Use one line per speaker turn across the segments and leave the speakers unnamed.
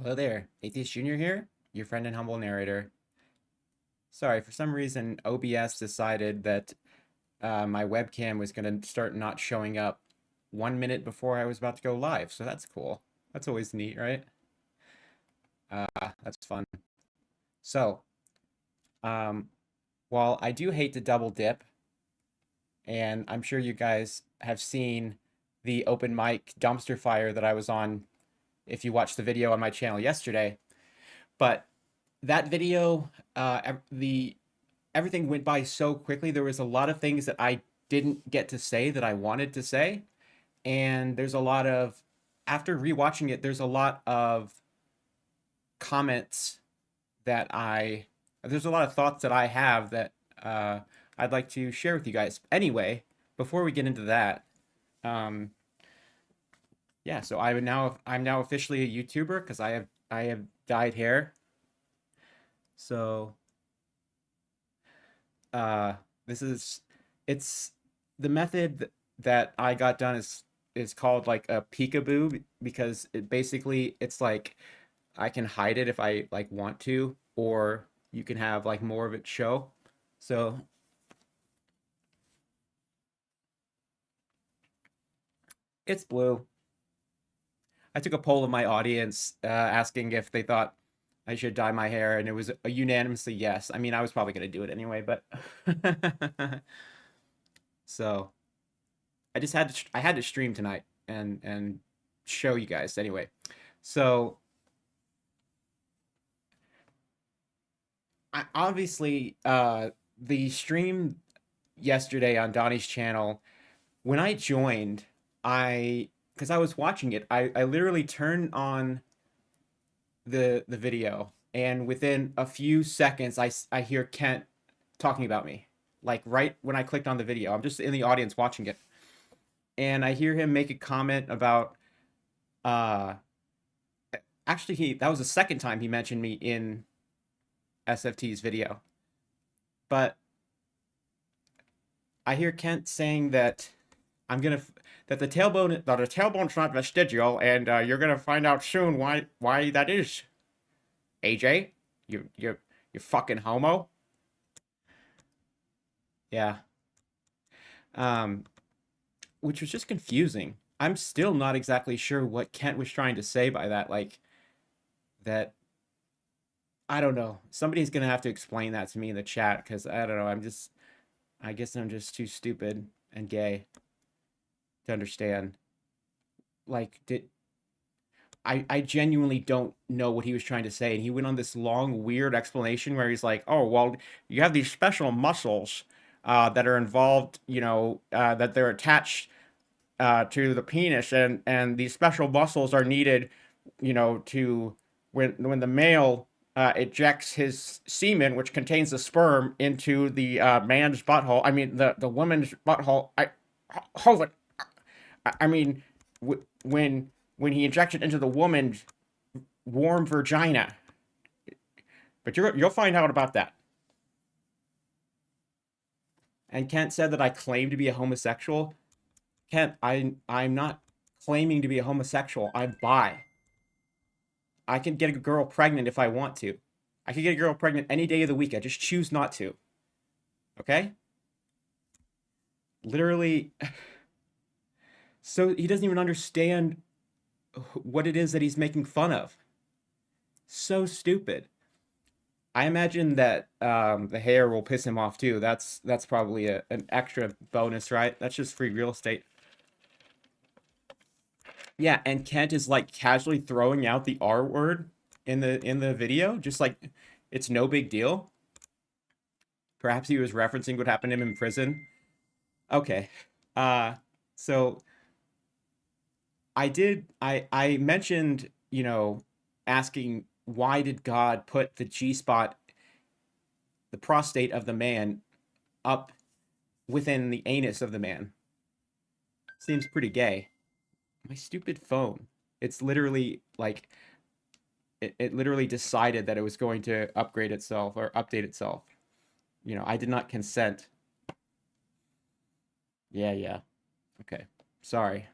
Hello there, Atheist Junior here, your friend and humble narrator. Sorry, for some reason OBS decided that my webcam was going to start not showing up 1 minute before I was about to go live, so that's cool. That's always neat, right? That's fun. So, um, while I do hate to double dip, and I'm sure you guys have seen the open mic dumpster fire that I was on if you watched the video on my channel yesterday, but that video, the everything went by so quickly. There was a lot of things that I didn't get to say that I wanted to say. And there's a lot of, after rewatching it, there's a lot of comments that there's a lot of thoughts that I have that I'd like to share with you guys. Anyway, before we get into that, um, yeah, so I'm now officially a YouTuber because I have dyed hair. So uh this is it's the method that I got done is called like a peekaboo because it's like I can hide it if I like want to, or you can have like more of it show. So it's blue. I took a poll of my audience asking if they thought I should dye my hair, and it was a unanimously yes. I mean, I was probably gonna do it anyway, but so I had to stream tonight and show you guys anyway. So obviously the stream yesterday on Donnie's channel, when I joined, I because I was watching it, I literally turned on the video, and within a few seconds I hear Kent talking about me. Like right when I clicked on the video, I'm just in the audience watching it, and I hear him make a comment about uh actually he that was the second time he mentioned me in SFT's video. But I hear Kent saying that I'm gonna that the tailbone's not vestigial, and you're gonna find out soon why that is. AJ, you fucking homo. Yeah. Um, which was just confusing. I'm still not exactly sure what Kent was trying to say by that. Like that. I don't know. Somebody's gonna have to explain that to me in the chat because I don't know. I guess I'm just too stupid and gay to understand. Like, I genuinely don't know what he was trying to say. And he went on this long, weird explanation where he's like, oh, well, you have these special muscles that are involved, that they're attached to the penis. And these special muscles are needed, to when the male ejects his semen, which contains the sperm, into the man's butthole. I mean, the woman's butthole. Hold it. I mean, when he injects it into the woman's warm vagina. But you'll find out about that. And Kent said that I claim to be a homosexual. Kent, I'm not claiming to be a homosexual. I'm bi. I can get a girl pregnant if I want to. I can get a girl pregnant any day of the week. I just choose not to. Okay? Literally. So he doesn't even understand what it is that he's making fun of. So stupid. I imagine that the hair will piss him off too. That's probably an extra bonus, right? That's just free real estate. Yeah, and Kent is like casually throwing out the R word in the video, just like it's no big deal. Perhaps he was referencing what happened to him in prison. Okay. Uh so I mentioned, asking why did God put the G spot, the prostate of the man, up within the anus of the man? Seems pretty gay. My stupid phone. It's literally like it literally decided that it was going to upgrade itself or update itself. I did not consent. Yeah, yeah. Okay. Sorry.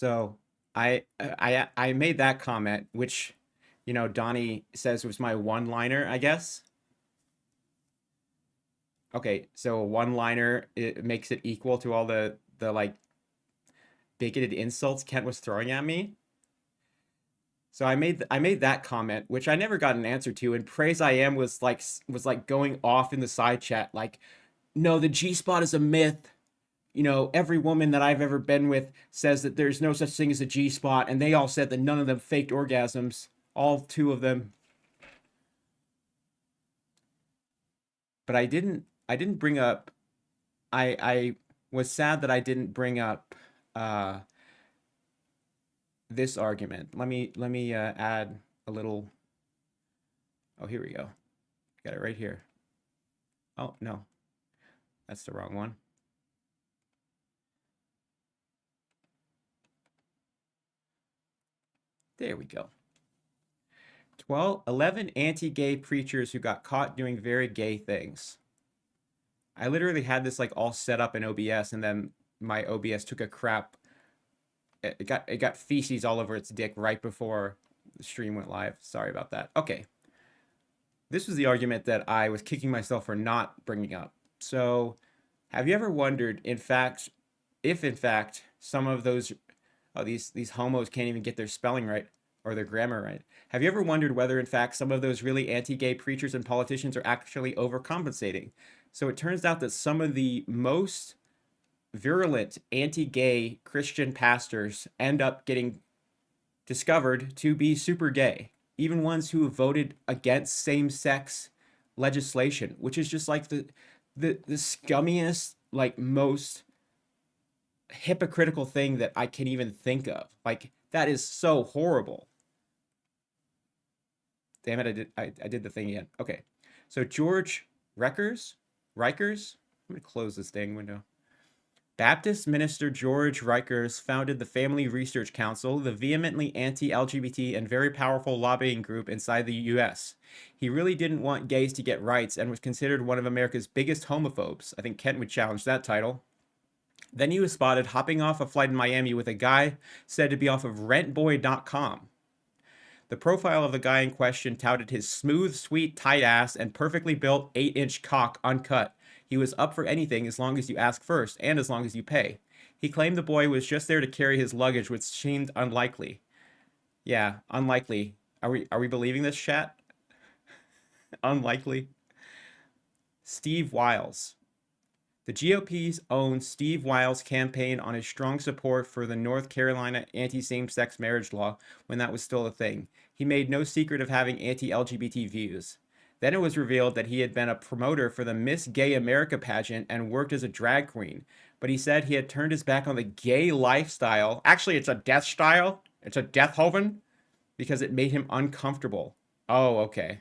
So I made that comment, which, Donnie says was my one-liner, I guess. Okay, so a one-liner, it makes it equal to all the like bigoted insults Kent was throwing at me. So I made that comment, which I never got an answer to, and Praise I Am was like going off in the side chat, like, no, the G spot is a myth. Every woman that I've ever been with says that there's no such thing as a G spot, and they all said that none of them faked orgasms. All two of them. But I didn't bring up I was sad that I didn't bring up uh this argument. Let me add a little. Oh, here we go. Got it right here. Oh, no. That's the wrong one. There we go. 11 anti-gay preachers who got caught doing very gay things. I literally had this like all set up in OBS, and then my OBS took a crap. It got feces all over its dick right before the stream went live. Sorry about that. Okay. This was the argument that I was kicking myself for not bringing up. So, have you ever wondered, in fact, if in fact some of those, oh, these homos can't even get their spelling right or their grammar right? Have you ever wondered whether in fact some of those really anti-gay preachers and politicians are actually overcompensating? So it turns out that some of the most virulent anti-gay Christian pastors end up getting discovered to be super gay. Even ones who have voted against same-sex legislation, which is just like the scummiest, like most hypocritical thing that I can even think of. Like, that is so horrible. Damn it, I did the thing again. Okay. So George Rikers, let me close this dang window. Baptist minister George Rikers founded the Family Research Council, the vehemently anti-LGBT and very powerful lobbying group inside the US. He really didn't want gays to get rights and was considered one of America's biggest homophobes. I think Kent would challenge that title. Then he was spotted hopping off a flight in Miami with a guy said to be off of rentboy.com. The profile of the guy in question touted his smooth, sweet, tight ass and perfectly built 8-inch cock uncut. He was up for anything as long as you ask first and as long as you pay. He claimed the boy was just there to carry his luggage, which seemed unlikely. Yeah, unlikely. Are we believing this, chat? Unlikely. Steve Wiles. The GOP's own Steve Wiles campaigned on his strong support for the North Carolina anti-same-sex marriage law when that was still a thing. He made no secret of having anti-LGBT views. Then it was revealed that he had been a promoter for the Miss Gay America pageant and worked as a drag queen. But he said he had turned his back on the gay lifestyle. Actually, it's a death style. It's a death Hovind because it made him uncomfortable. Oh, okay.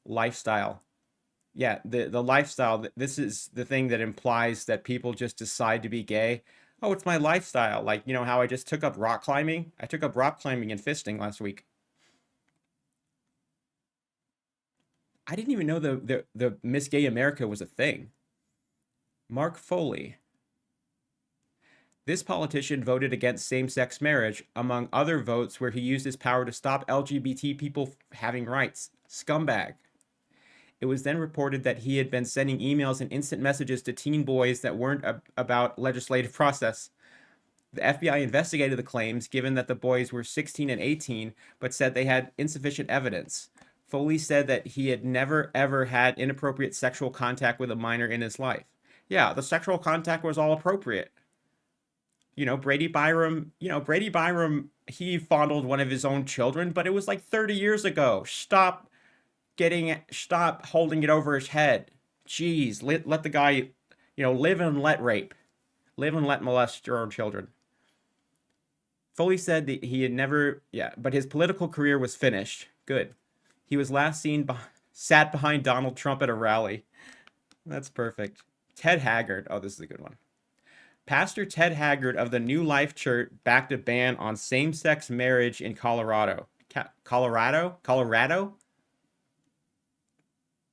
Lifestyle. Yeah, the lifestyle, this is the thing that implies that people just decide to be gay. Oh, it's my lifestyle. Like, how I just took up rock climbing? I took up rock climbing and fisting last week. I didn't even know the Miss Gay America was a thing. Mark Foley. This politician voted against same-sex marriage, among other votes where he used his power to stop LGBT people having rights. Scumbag. It was then reported that he had been sending emails and instant messages to teen boys that weren't about legislative process. The FBI investigated the claims, given that the boys were 16 and 18, but said they had insufficient evidence. Foley said that he had never, ever had inappropriate sexual contact with a minor in his life. Yeah, the sexual contact was all appropriate. Brady Byram, he fondled one of his own children, but it was like 30 years ago. Stop holding it over his head. Jeez, let the guy, live and let rape. Live and let molest your own children. Foley said that he had never, but his political career was finished. Good. He was last seen sat behind Donald Trump at a rally. That's perfect. Ted Haggard. Oh, this is a good one. Pastor Ted Haggard of the New Life Church backed a ban on same-sex marriage in Colorado. Colorado?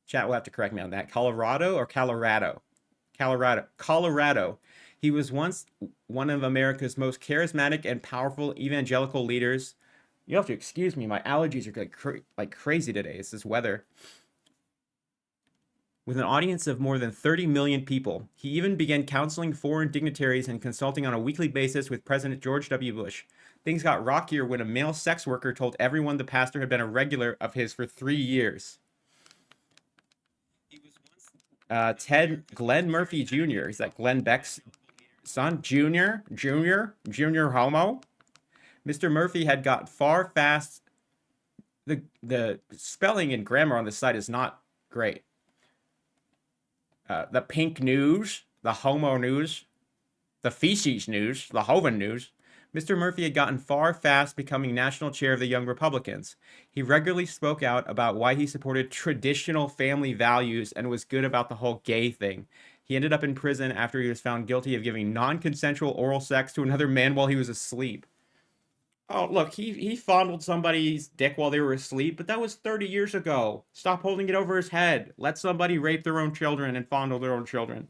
Chat will have to correct me on that. Colorado or Colorado? Colorado. He was once one of America's most charismatic and powerful evangelical leaders. You have to excuse me, my allergies are like crazy today. It's this weather. With an audience of more than 30 million people, he even began counseling foreign dignitaries and consulting on a weekly basis with President George W. Bush. Things got rockier when a male sex worker told everyone the pastor had been a regular of his for 3 years. Ted Glenn Murphy Jr. Is that Glenn Beck's son? Junior homo? Mr. Murphy had got far fast. The spelling and grammar on this site is not great. The Pink News, the Homo News, the Feces News, the Hovind News. Mr. Murphy had gotten far fast becoming national chair of the Young Republicans. He regularly spoke out about why he supported traditional family values and was good about the whole gay thing. He ended up in prison after he was found guilty of giving non-consensual oral sex to another man while he was asleep. Oh, look, he fondled somebody's dick while they were asleep, but that was 30 years ago. Stop holding it over his head. Let somebody rape their own children and fondle their own children.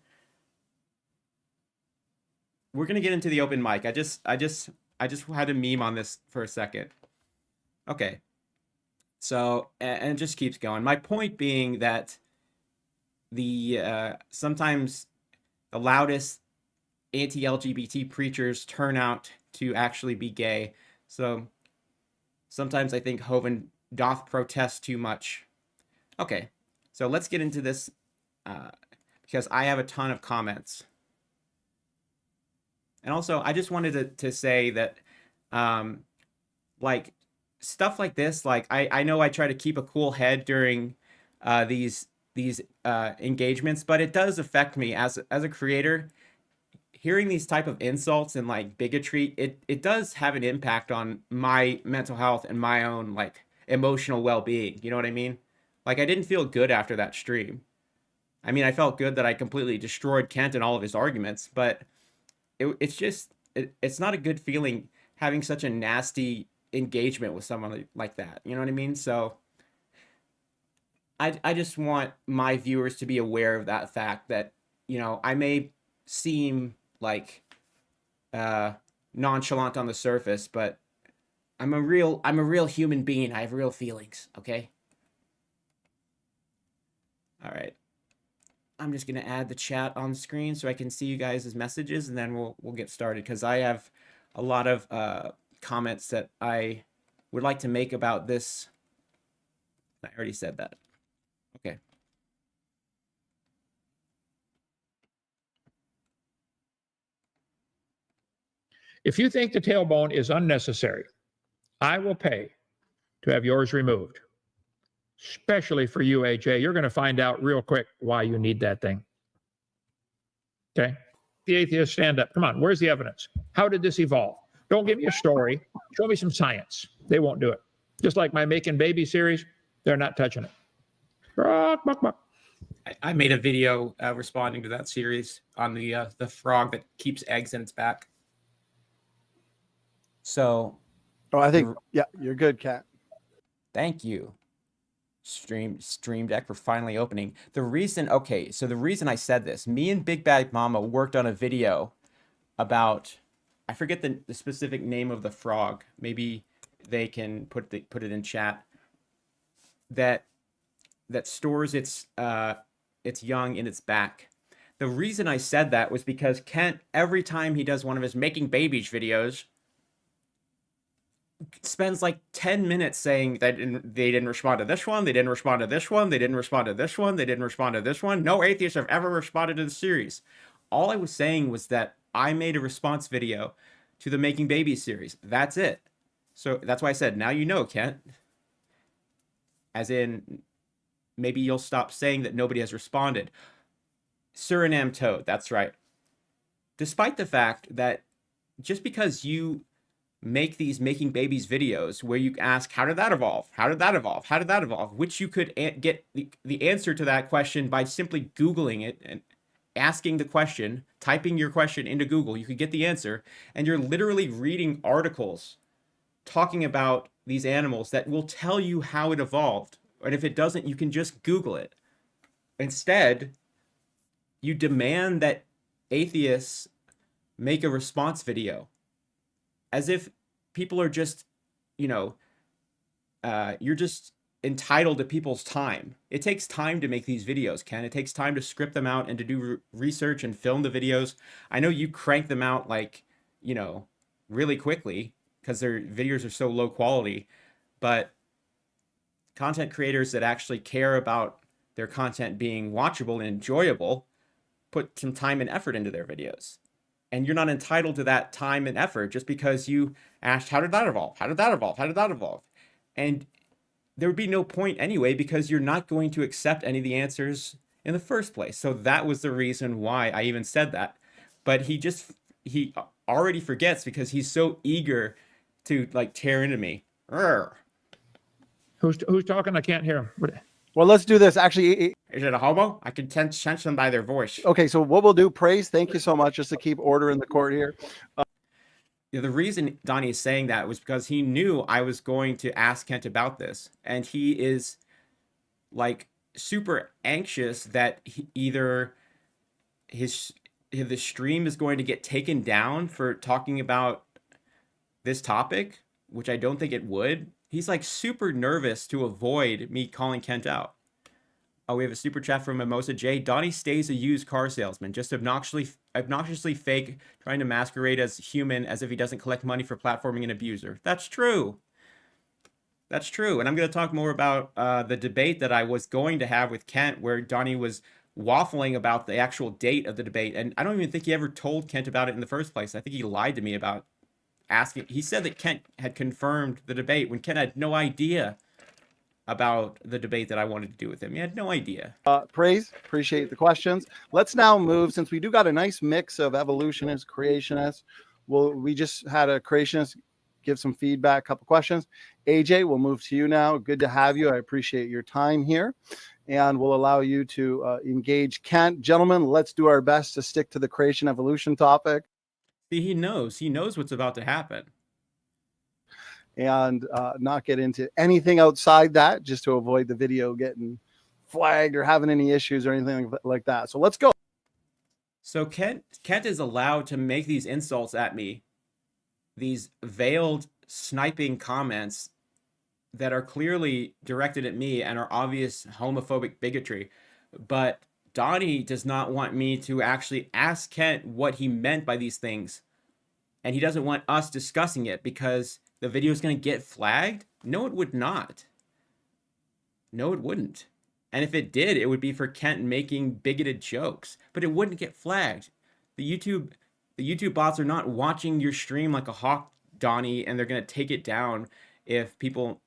We're gonna get into the open mic. I just had a meme on this for a second. Okay. So, and it just keeps going. My point being that the sometimes the loudest anti-LGBT preachers turn out to actually be gay. So sometimes I think Hovind doth protest too much. Okay, so let's get into this because I have a ton of comments. And also, I just wanted to say that, like, stuff like this, like, I know I try to keep a cool head during these engagements, but it does affect me as a creator. Hearing these type of insults and like bigotry, it does have an impact on my mental health and my own like emotional well-being. You know what I mean? Like I didn't feel good after that stream. I mean, I felt good that I completely destroyed Kent and all of his arguments, but it's not a good feeling having such a nasty engagement with someone like that. You know what I mean? So I just want my viewers to be aware of that fact that, you know, I may seem like nonchalant on the surface, but I'm a real human being. I have real feelings, okay? All right. I'm just going to add the chat on screen so I can see you guys' messages, and then we'll get started because I have a lot of comments that I would like to make about this. I already said that. Okay.
If you think the tailbone is unnecessary, I will pay to have yours removed. Especially for you, AJ. You're going to find out real quick why you need that thing. Okay? The atheists stand up. Come on, where's the evidence? How did this evolve? Don't give me a story. Show me some science. They won't do it. Just like my Making Baby series, they're not touching it.
I made a video responding to that series on the frog that keeps eggs in its back. So,
I think you're good, Kat.
Thank you. Stream Deck for finally opening. The reason I said this, me and Big Bad Mama worked on a video about, I forget the specific name of the frog. Maybe they can put it in chat. That stores its young in its back. The reason I said that was because Kent, every time he does one of his Making Babies videos, spends like 10 minutes saying that they didn't respond to this one, they didn't respond to this one, they didn't respond to this one, they didn't respond to this one. No atheists have ever responded to the series. All I was saying was that I made a response video to the Making Babies series. That's it. So that's why I said, now you know, Kent. As in, maybe you'll stop saying that nobody has responded. Suriname Toad, that's right. Despite the fact that just because you make these Making Babies videos where you ask, how did that evolve? How did that evolve? How did that evolve? Which you could get the answer to that question by simply Googling it and asking the question, typing your question into Google. You could get the answer, and you're literally reading articles talking about these animals that will tell you how it evolved. And if it doesn't, you can just Google it. Instead, you demand that atheists make a response video, as if people are just, you know, you're just entitled to people's time. It takes time to make these videos, Ken. It takes time to script them out and to do research and film the videos. I know you crank them out like, you know, really quickly because their videos are so low quality, but content creators that actually care about their content being watchable and enjoyable put some time and effort into their videos. And you're not entitled to that time and effort just because you asked, how did that evolve? How did that evolve? How did that evolve? And there would be no point anyway, because you're not going to accept any of the answers in the first place. So that was the reason why I even said that. But he already forgets because he's so eager to like tear into me. Urgh.
Who's talking? I can't hear him.
Well, let's do this. Actually,
Is it a homo? I can sense them by their voice.
okay. So what we'll do, Praise, thank you so much, just to keep order in the court here.
The reason Donnie is saying that was because he knew I was going to ask Kent about this. And he is like super anxious that either the stream is going to get taken down for talking about this topic, which I don't think it would. He's like super nervous to avoid me calling Kent out. Oh, we have a super chat from Mimosa J. Donnie stays a used car salesman, just obnoxiously fake, trying to masquerade as human as if he doesn't collect money for platforming an abuser. That's true. That's true. And I'm going to talk more about the debate that I was going to have with Kent, where Donnie was waffling about the actual date of the debate. And I don't even think he ever told Kent about it in the first place. I think he lied to me about asking. He said that Kent had confirmed the debate when Kent had no idea about the debate that I wanted to do with him. He had no idea.
Praise, appreciate the questions. Let's now move, since we do got a nice mix of evolutionists, creationists. We just had a creationist give some feedback, a couple questions. AJ, we'll move to you now. Good to have you. I appreciate your time here. And we'll allow you to engage Kent. Gentlemen, let's do our best to stick to the creation evolution topic.
See, he knows what's about to happen.
And not get into anything outside that, just to avoid the video getting flagged or having any issues or anything like that. So let's go.
So Kent is allowed to make these insults at me, these veiled sniping comments that are clearly directed at me and are obvious homophobic bigotry. But Donnie does not want me to actually ask Kent what he meant by these things. And he doesn't want us discussing it because the video is going to get flagged? No, it would not. No, it wouldn't. And if it did, it would be for Kent making bigoted jokes, but it wouldn't get flagged. The YouTube bots are not watching your stream like a hawk, Donnie, and they're going to take it down if people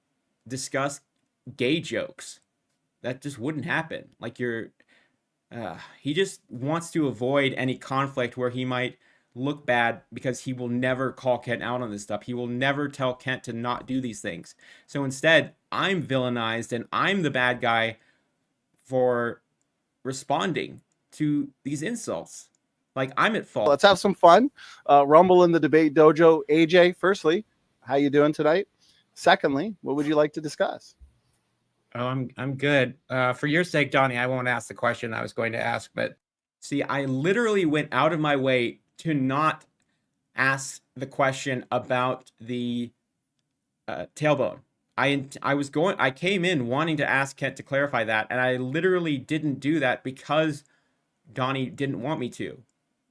discuss gay jokes. That just wouldn't happen. Like he just wants to avoid any conflict where he might look bad, because he will never call Kent out on this stuff. He will never tell Kent to not do these things. So instead, I'm villainized and I'm the bad guy for responding to these insults. Like, I'm at fault.
Let's have some fun. Rumble in the debate dojo. AJ, firstly, how you doing tonight? Secondly, what would you like to discuss?
Oh, I'm good. For your sake, Donnie, I won't ask the question I was going to ask, but see, I literally went out of my way to not ask the question about the tailbone. I came in wanting to ask Kent to clarify that, and I literally didn't do that because Donnie didn't want me to.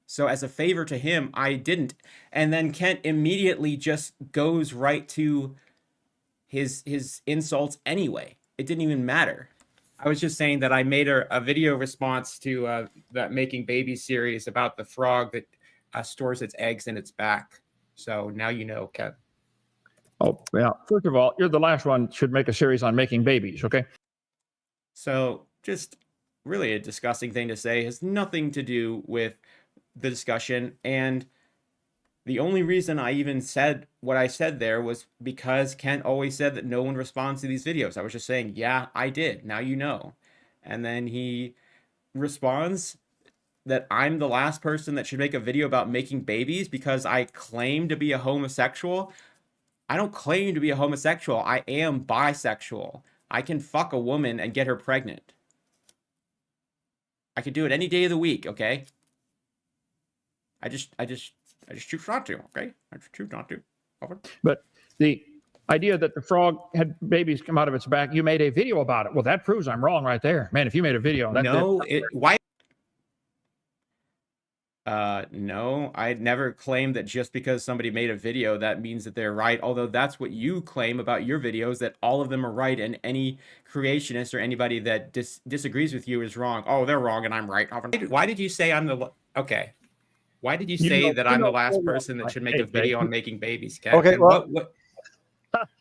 So as a favor to him, I didn't. And then Kent immediately just goes right to his insults anyway. It didn't even matter. I was just saying that I made a video response to that Making Babies series about the frog that stores its eggs in its back. So now you know, Kent.
Oh, yeah. First of all, you're the last one should make a series on making babies, okay?
So just really a disgusting thing to say. Has nothing to do with the discussion. And the only reason I even said what I said there was because Kent always said that no one responds to these videos. I was just saying, yeah, I did. Now you know. And then he responds that I'm the last person that should make a video about making babies because I claim to be a homosexual. I don't claim to be a homosexual. I am bisexual. I can fuck a woman and get her pregnant. I could do it any day of the week, okay? I just choose not to. Okay, I just choose not to. Over.
But the idea that the frog had babies come out of its back, you made a video about it. Well, that proves I'm wrong right there, man. If you made a video,
No, why? No, I never claimed that just because somebody made a video, that means that they're right. Although that's what you claim about your videos, that all of them are right, and any creationist or anybody that disagrees with you is wrong. Oh, they're wrong and I'm right. Why did you say I'm the okay? Why did you say that I'm the last person that should make a video on making babies, Ken?
Okay,
And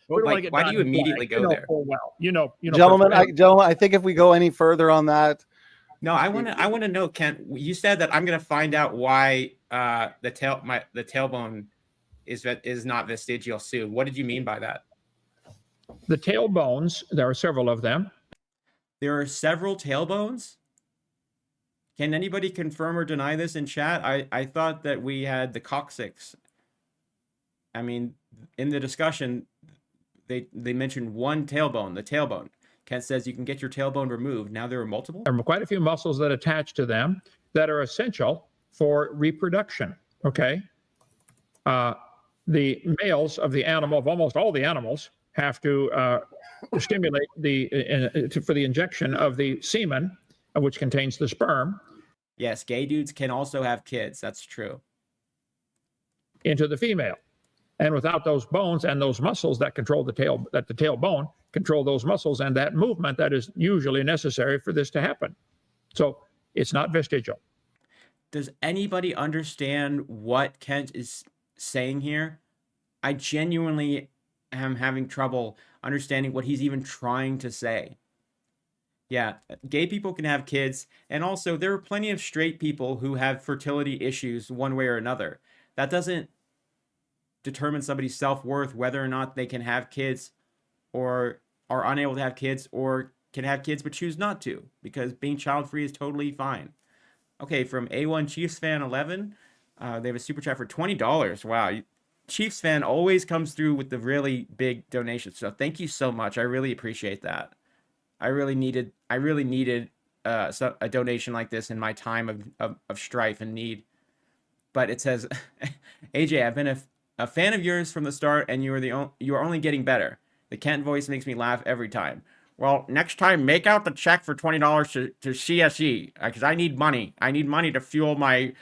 well,
like, why do you immediately go there?
Well,
gentlemen, I think if we go any further on that,
no, I want to know, Kent. You said that I'm going to find out why the tailbone is not vestigial soon. What did you mean by that?
The tailbones, there are several of them.
There are several tailbones? Can anybody confirm or deny this in chat? I thought that we had the coccyx. I mean, in the discussion, they mentioned one tailbone, the tailbone. Kent says you can get your tailbone removed. Now there are multiple?
There are quite a few muscles that attach to them that are essential for reproduction, okay? The males of the animal, of almost all the animals, have to stimulate for the injection of the semen, which contains the sperm.
Yes, gay dudes can also have kids. That's true.
Into the female. And without those bones and those muscles that control the tailbone control those muscles and that movement that is usually necessary for this to happen. So it's not vestigial.
Does anybody understand what Kent is saying here? I genuinely am having trouble understanding what he's even trying to say. Yeah, gay people can have kids, and also there are plenty of straight people who have fertility issues one way or another. That doesn't determine somebody's self-worth, whether or not they can have kids or are unable to have kids, or can have kids but choose not to, because being child-free is totally fine. Okay, from A1 Chiefs Fan 11, they have a super chat for $20. Wow, Chiefs Fan always comes through with the really big donations. So thank you so much. I really appreciate that. I really needed a donation like this in my time of strife and need. But it says, AJ, I've been a fan of yours from the start, and you are only getting better. The Kent voice makes me laugh every time. Well, next time, make out the check for $20 to CSE, because I need money. I need money to fuel my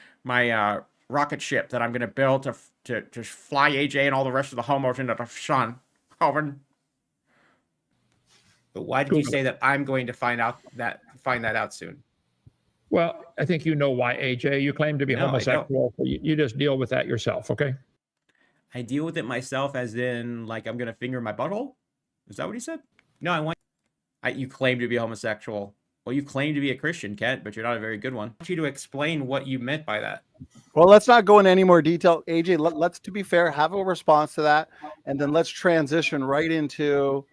rocket ship that I'm going to build to fly AJ and all the rest of the homos into the sun. Hovind. But why did you say that I'm going to find that out soon?
Well, I think you know why, AJ. You claim to be homosexual. So you just deal with that yourself, okay?
I deal with it myself, as in, like, I'm going to finger my butthole? Is that what he said? No, you claim to be homosexual. Well, you claim to be a Christian, Kent, but you're not a very good one. I want you to explain what you meant by that.
Well, let's not go into any more detail. AJ, let's, to be fair, have a response to that, and then let's transition right into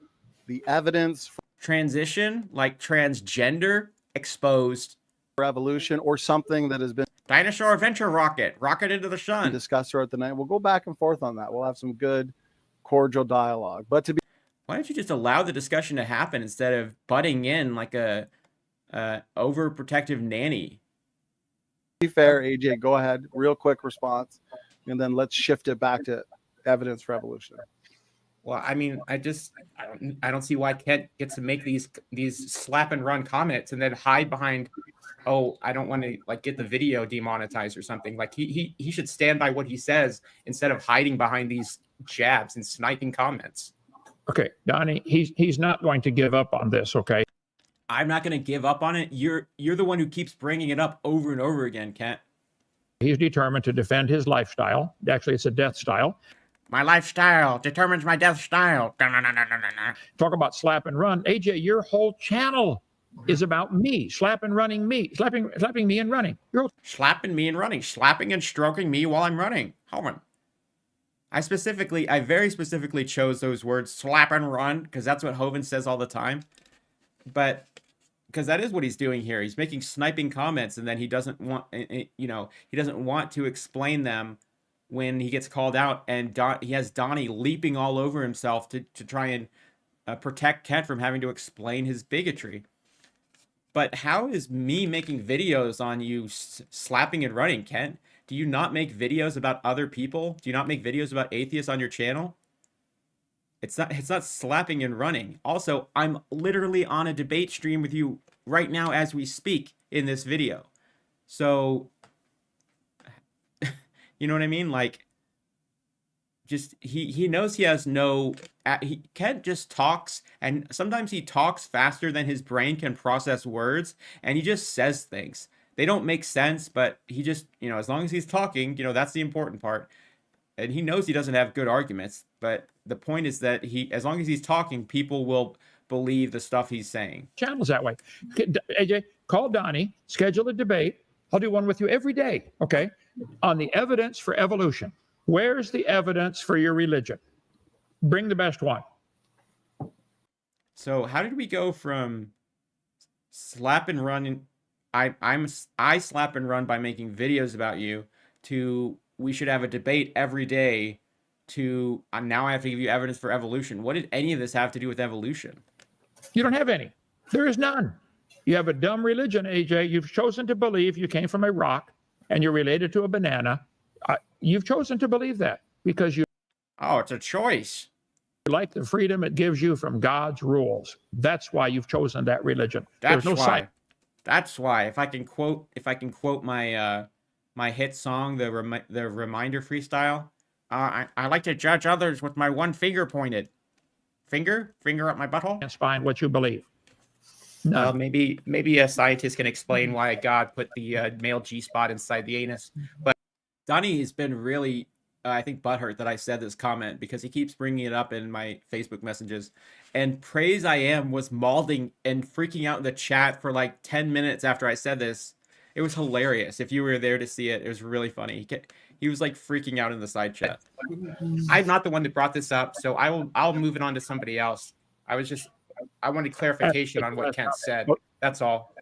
the evidence.
Transition, like transgender, exposed.
For evolution, or something that has been
dinosaur adventure rocket into the sun.
Discussed throughout the night. We'll go back and forth on that. We'll have some good, cordial dialogue. But to be,
why don't you just allow the discussion to happen instead of butting in like a overprotective nanny?
To be fair, AJ, go ahead. Real quick response, and then let's shift it back to evidence for evolution.
Well, I mean, I don't see why Kent gets to make these slap and run comments and then hide behind, oh, I don't want to like get the video demonetized or something. Like he should stand by what he says instead of hiding behind these jabs and sniping comments.
Okay, Donnie, he's not going to give up on this, okay?
I'm not going to give up on it. You're the one who keeps bringing it up over and over again, Kent.
He's determined to defend his lifestyle. Actually, it's a death style.
My lifestyle determines my death style.
Talk about slap and run. AJ, your whole channel is about me, slapping me and running.
Slapping me and running, slapping and stroking me while I'm running. Hovind. I very specifically chose those words, slap and run, because that's what Hovind says all the time. But because that is what he's doing here. He's making sniping comments, and then he doesn't want, he doesn't want to explain them when he gets called out, and he has Donnie leaping all over himself to try and protect Kent from having to explain his bigotry. But how is me making videos on you slapping and running, Kent? Do you not make videos about other people? Do you not make videos about atheists on your channel? It's not slapping and running. Also, I'm literally on a debate stream with you right now as we speak in this video. So, you know what I mean? Like, just he knows he has no Kent just talks, and sometimes he talks faster than his brain can process words, and he just says things. They don't make sense, but he just, as long as he's talking, that's the important part. And he knows he doesn't have good arguments, but the point is that as long as he's talking, people will believe the stuff he's saying.
Channels that way. AJ, call Donnie, schedule a debate. I'll do one with you every day, okay? On the evidence for evolution. Where's the evidence for your religion? Bring the best one.
So how did we go from slap and run? I slap and run by making videos about you to we should have a debate every day to now I have to give you evidence for evolution. What did any of this have to do with evolution?
You don't have any. There is none. You have a dumb religion, AJ. You've chosen to believe you came from a rock and you're related to a banana. You've chosen to believe that because you
it's a choice.
like the freedom it gives you from God's rules. That's why you've chosen that religion.
That's
There's no
why. That's why. If I can quote my my hit song, the Reminder freestyle. I like to judge others with my one finger pointed. Finger up my butthole.
Can't find what you believe. No.
Well, maybe a scientist can explain why God put the male G-spot inside the anus. But Donnie has been really, I think, butthurt that I said this comment because he keeps bringing it up in my Facebook messages. And Praise I Am was malding and freaking out in the chat for like 10 minutes after I said this. It was hilarious. If you were there to see it, it was really funny. He was like freaking out in the side chat. I'm not the one that brought this up, so I'll move it on to somebody else. I wanted clarification on what Kent said. That's all.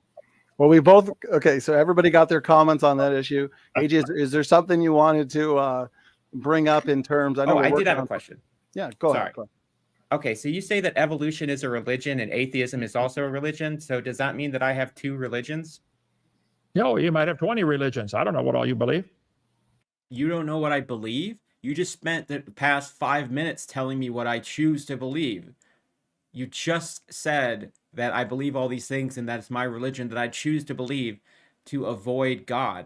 Well, okay, so everybody got their comments on that issue. AJ, is there something you wanted to bring up in terms?
I did have a question.
Yeah, go
ahead.
Go ahead.
Okay, so you say that evolution is a religion and atheism is also a religion. So does that mean that I have two religions?
No, you might have 20 religions. I don't know what all you believe.
You don't know what I believe? You just spent the past 5 minutes telling me what I choose to believe. You just said that I believe all these things and that's my religion that I choose to believe to avoid God.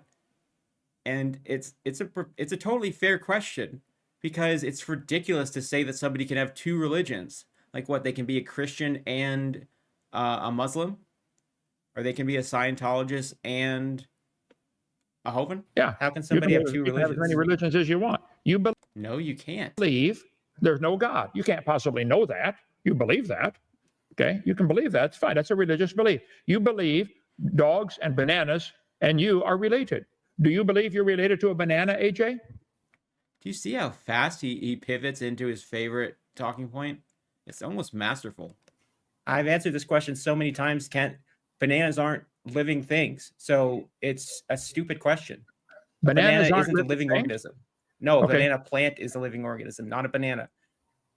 And it's a totally fair question because it's ridiculous to say that somebody can have two religions. Like what, they can be a Christian and a Muslim? Or they can be a Scientologist and a Hovind?
Yeah.
How can somebody have two religions?
You can have as many religions as you want.
No, you can't.
Believe there's no God. You can't possibly know that. You believe that. Okay? You can believe that. It's fine. That's a religious belief. You believe dogs and bananas and you are related. Do you believe you're related to a banana, AJ?
Do you see how fast he pivots into his favorite talking point? It's almost masterful. I've answered this question so many times, Kent. Bananas aren't living things, so it's a stupid question.
Bananas
banana
aren't
isn't a living organism. No, a banana plant is a living organism, not a banana.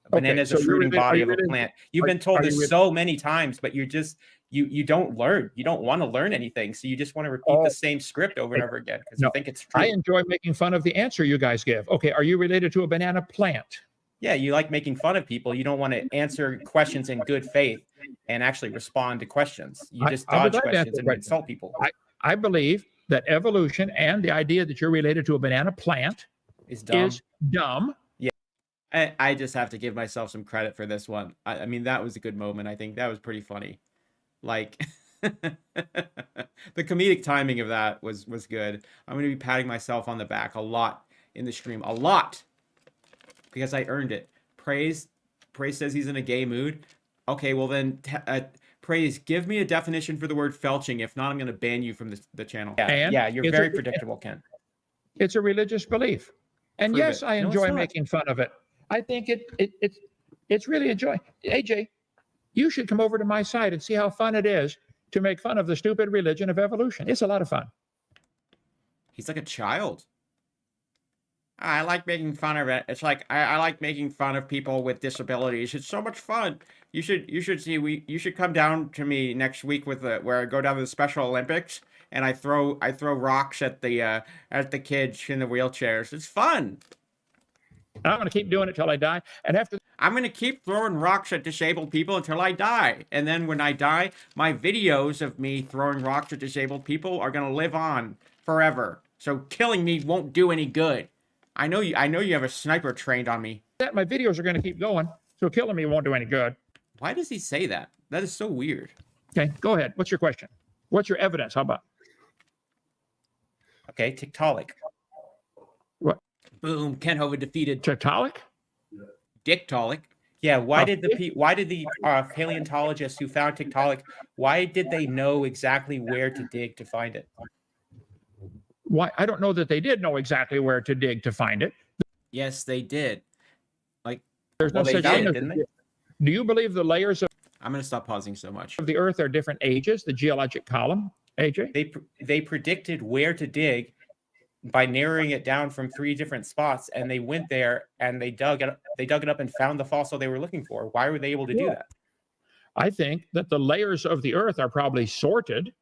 A banana is a fruiting body of a plant. You've been told this so many times, but you're just you don't learn. You don't want to learn anything, so you just want to repeat the same script over and over again because you think it's true.
I enjoy making fun of the answer you guys give. Okay, are you related to a banana plant?
Yeah, you like making fun of people. You don't want to answer questions in good faith and actually respond to questions. You just dodge questions and insult people.
I believe that evolution and the idea that you're related to a banana plant
is
dumb.
Yeah, I just have to give myself some credit for this one. I mean, that was a good moment. I think that was pretty funny. Like, the comedic timing of that was good. I'm going to be patting myself on the back a lot in the stream. A lot. Because I earned it. Praise says he's in a gay mood. Okay, well then, Praise, give me a definition for the word felching. If not, I'm going to ban you from the channel. Yeah, you're very predictable, Ken.
It's a religious belief. And
Prove
yes,
it.
I enjoy making fun of it. I think it's really enjoying. AJ, you should come over to my side and see how fun it is to make fun of the stupid religion of evolution. It's a lot of fun.
He's like a child. I like making fun of it. It's like I like making fun of people with disabilities. It's so much fun. You should see you should come down to me next week with where I go down to the Special Olympics and I throw rocks at the kids in the wheelchairs. It's fun.
I'm going to keep doing it till I die. And after
I'm going to keep throwing rocks at disabled people until I die. And then when I die, my videos of me throwing rocks at disabled people are going to live on forever. So killing me won't do any good. I know you have a sniper trained on me.
that, my videos are going to keep going. So killing me won't do any good.
Why does he say that? That is so weird.
Okay, go ahead. What's your question? What's your evidence? How about?
Okay, Tiktaalik.
What?
Boom, Kent Hovind defeated
Tiktaalik?
Dictaalik. Yeah, why did the paleontologists who found Tiktaalik, why did they know exactly where to dig to find it?
Why? I don't know that they did know exactly where to dig to find it.
Yes, they did. Like,
There's no
well, they
such
did,
thing as
didn't they?
Do you believe the layers
I'm going to stop pausing so much.
of the Earth are different ages, the geologic column, AJ?
They predicted where to dig by narrowing it down from 3 different spots, and they went there and they dug it up and found the fossil they were looking for. Why were they able to do that?
I think that the layers of the Earth are probably sorted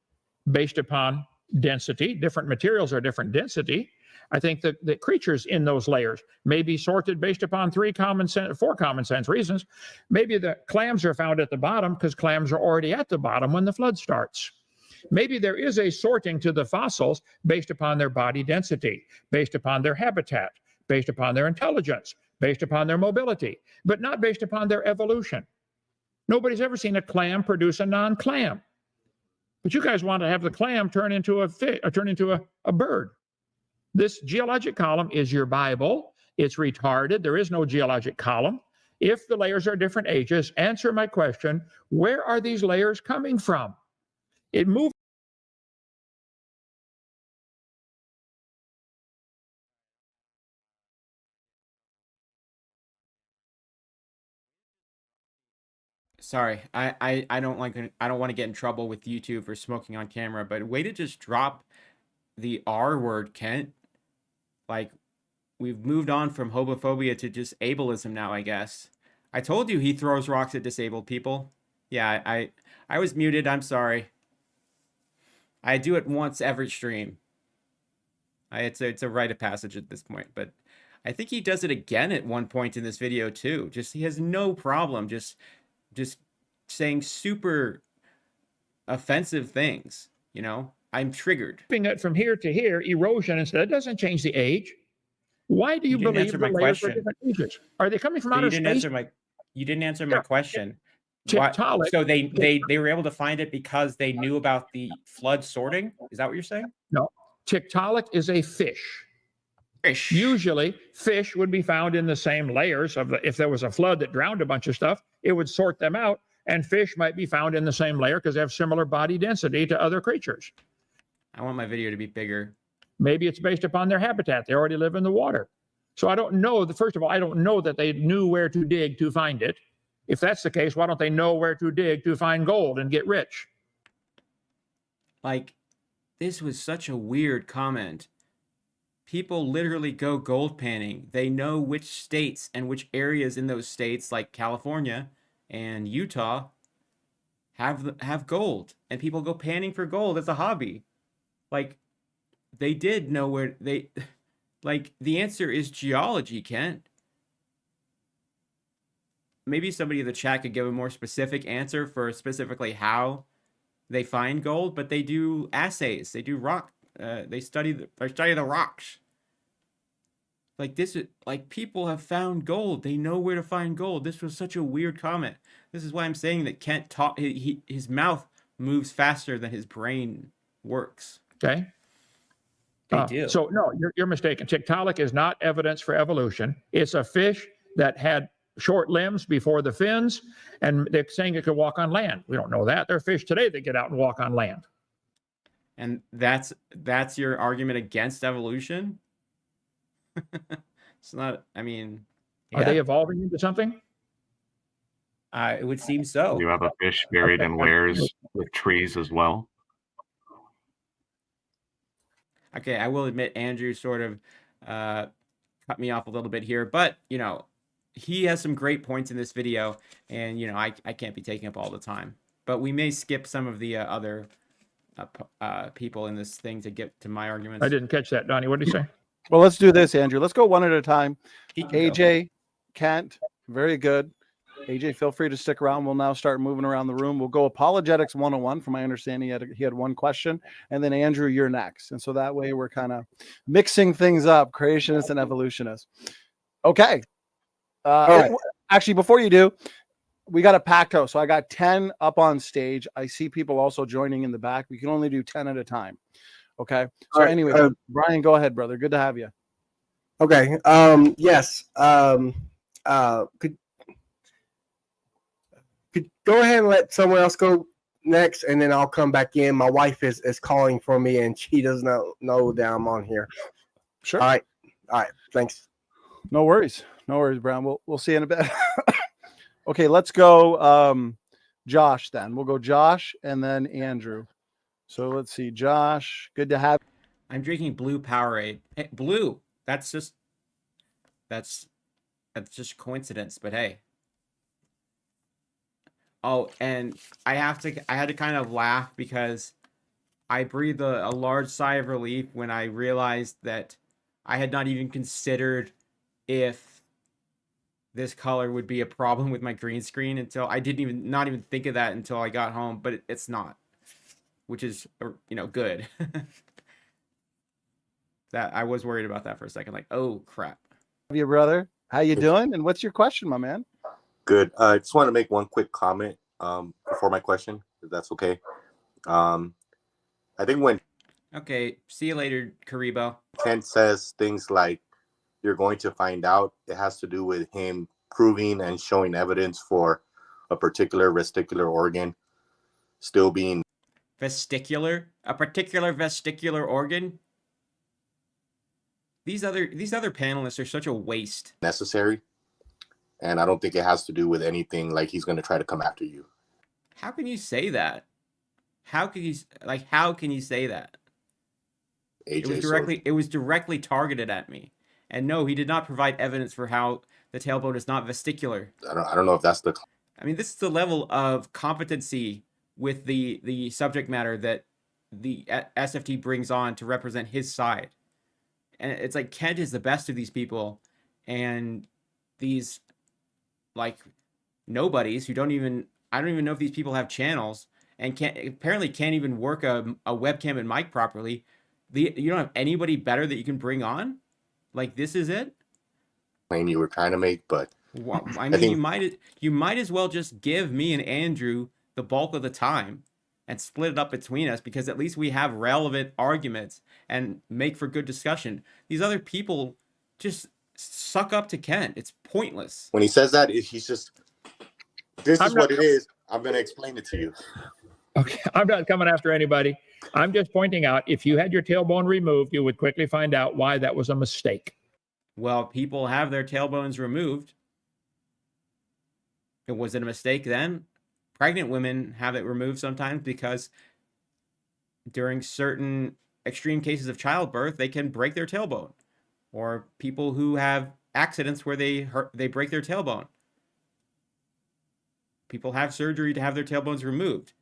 based upon density. Different materials are different density. I think that the creatures in those layers may be sorted based upon 4 common sense reasons. Maybe the clams are found at the bottom because clams are already at the bottom when the flood starts. Maybe there is a sorting to the fossils based upon their body density, based upon their habitat, based upon their intelligence, based upon their mobility, but not based upon their evolution. Nobody's ever seen a clam produce a non-clam. But you guys want to have the clam turn into a fish, or turn into a bird. This geologic column is your Bible. It's retarded. There is no geologic column. If the layers are different ages, answer my question, where are these layers coming from? It moved.
Sorry, I don't want to get in trouble with YouTube for smoking on camera, but way to just drop the R word, Kent. Like, we've moved on from homophobia to just ableism now, I guess. I told you he throws rocks at disabled people. Yeah, I was muted. I'm sorry. I do it once every stream. It's a rite of passage at this point, but I think he does it again at one point in this video too. Just he has no problem just saying super offensive things, you know? I'm triggered.
It from here to here, erosion, and so that doesn't change the age. Why do you
didn't
believe
answer
the
my
layers are
question.
different ages? Are they coming from
But
outer
you didn't
space?
answer my question.
Tiktaalik.
So they were able to find it because they knew about the flood sorting? Is that what you're saying?
No. Tiktaalik is a fish.
Fish.
Usually, fish would be found in the same layers of if there was a flood that drowned a bunch of stuff, it would sort them out, and fish might be found in the same layer because they have similar body density to other creatures.
I want my video to be bigger.
Maybe it's based upon their habitat. They already live in the water. So I don't know. First of all, I don't know that they knew where to dig to find it. If that's the case, why don't they know where to dig to find gold and get rich?
Like, this was such a weird comment. People literally go gold panning. They know which states and which areas in those states, like California and Utah, have gold, and people go panning for gold as a hobby. Like, they did know where they, like, the answer is geology, Kent. Maybe somebody in the chat could give a more specific answer for specifically how they find gold, but they do assays. They do rock. They study the rocks. Like, this is like, people have found gold. They know where to find gold. This was such a weird comment. This is why I'm saying that Kent taught his mouth moves faster than his brain works.
Okay.
They do.
So no, you're mistaken. Tiktaalik is not evidence for evolution. It's a fish that had short limbs before the fins, and they're saying it could walk on land. We don't know that. There are fish today that get out and walk on land.
And that's your argument against evolution? It's not, I mean, yeah.
Are they evolving into something?
It would seem so.
You have a fish buried in layers with trees as well.
Okay, I will admit Andrew sort of cut me off a little bit here, but, you know, he has some great points in this video, and, you know, I can't be taking up all the time. But we may skip some of the other people in this thing to get to my arguments.
I didn't catch that, Donnie. What did he say?
Well, let's do this, Andrew. Let's go one at a time.
He can go.
AJ, Kent, very good. AJ, feel free to stick around. We'll now start moving around the room. We'll go apologetics 101. From my understanding, he had one question. And then Andrew, you're next. And so that way we're kind of mixing things up, creationists and evolutionists. Okay.
right.
Actually, before you do, we got a packed house. So I got 10 up on stage. I see people also joining in the back. We can only do 10 at a time. Okay. So
All right,
anyway, Brian, go ahead, brother. Good to have you.
Okay. Yes. Could go ahead and let someone else go next, and then I'll come back in. My wife is calling for me, and she does not know that I'm on here.
Sure.
All right. Thanks.
No worries, Brian. We'll see you in a bit. Okay, let's go. Josh. Then we'll go Josh and then Andrew. So let's see, Josh. Good to have.
I'm drinking blue Powerade. Hey, blue. That's just coincidence, but hey. Oh, and I had to kind of laugh because I breathed a large sigh of relief when I realized that I had not even considered if this color would be a problem with my green screen until I not even think of that until I got home, but it's not, which is, good. That I was worried about that for a second. Like, oh crap.
You, brother. How you doing? And what's your question, my man?
Good. I just want to make one quick comment before my question, if that's okay. I think when
Okay, see you later, Karibo.
Kent says things like you're going to find out, it has to do with him proving and showing evidence for a particular vestibular organ still being
Vestibular? A particular vestibular organ? These other panelists are such a waste.
necessary. And I don't think it has to do with anything like he's going to try to come after you.
How can you say that? How can you say that?
AJ,
It was directly targeted at me. And no, he did not provide evidence for how the tailbone is not vestibular.
I don't know if that's the
I mean, this is the level of competency with the subject matter that the SFT brings on to represent his side. And it's like Kent is the best of these people, and these like nobodies who I don't even know if these people have channels and can't even work a webcam and mic properly. You don't have anybody better that you can bring on? Like, this is it?
claim you were trying to make, but
Well, I mean, you might as well just give me and Andrew the bulk of the time and split it up between us, because at least we have relevant arguments and make for good discussion. These other people just suck up to Kent. It's pointless.
when he says that, he's just, this
I'm
is
not-
what it is. I'm going to explain it to you.
Okay, I'm not coming after anybody. I'm just pointing out, if you had your tailbone removed, you would quickly find out why that was a mistake.
Well, people have their tailbones removed. Was it a mistake then? Pregnant women have it removed sometimes because during certain extreme cases of childbirth, they can break their tailbone. Or people who have accidents where they break their tailbone. People have surgery to have their tailbones removed.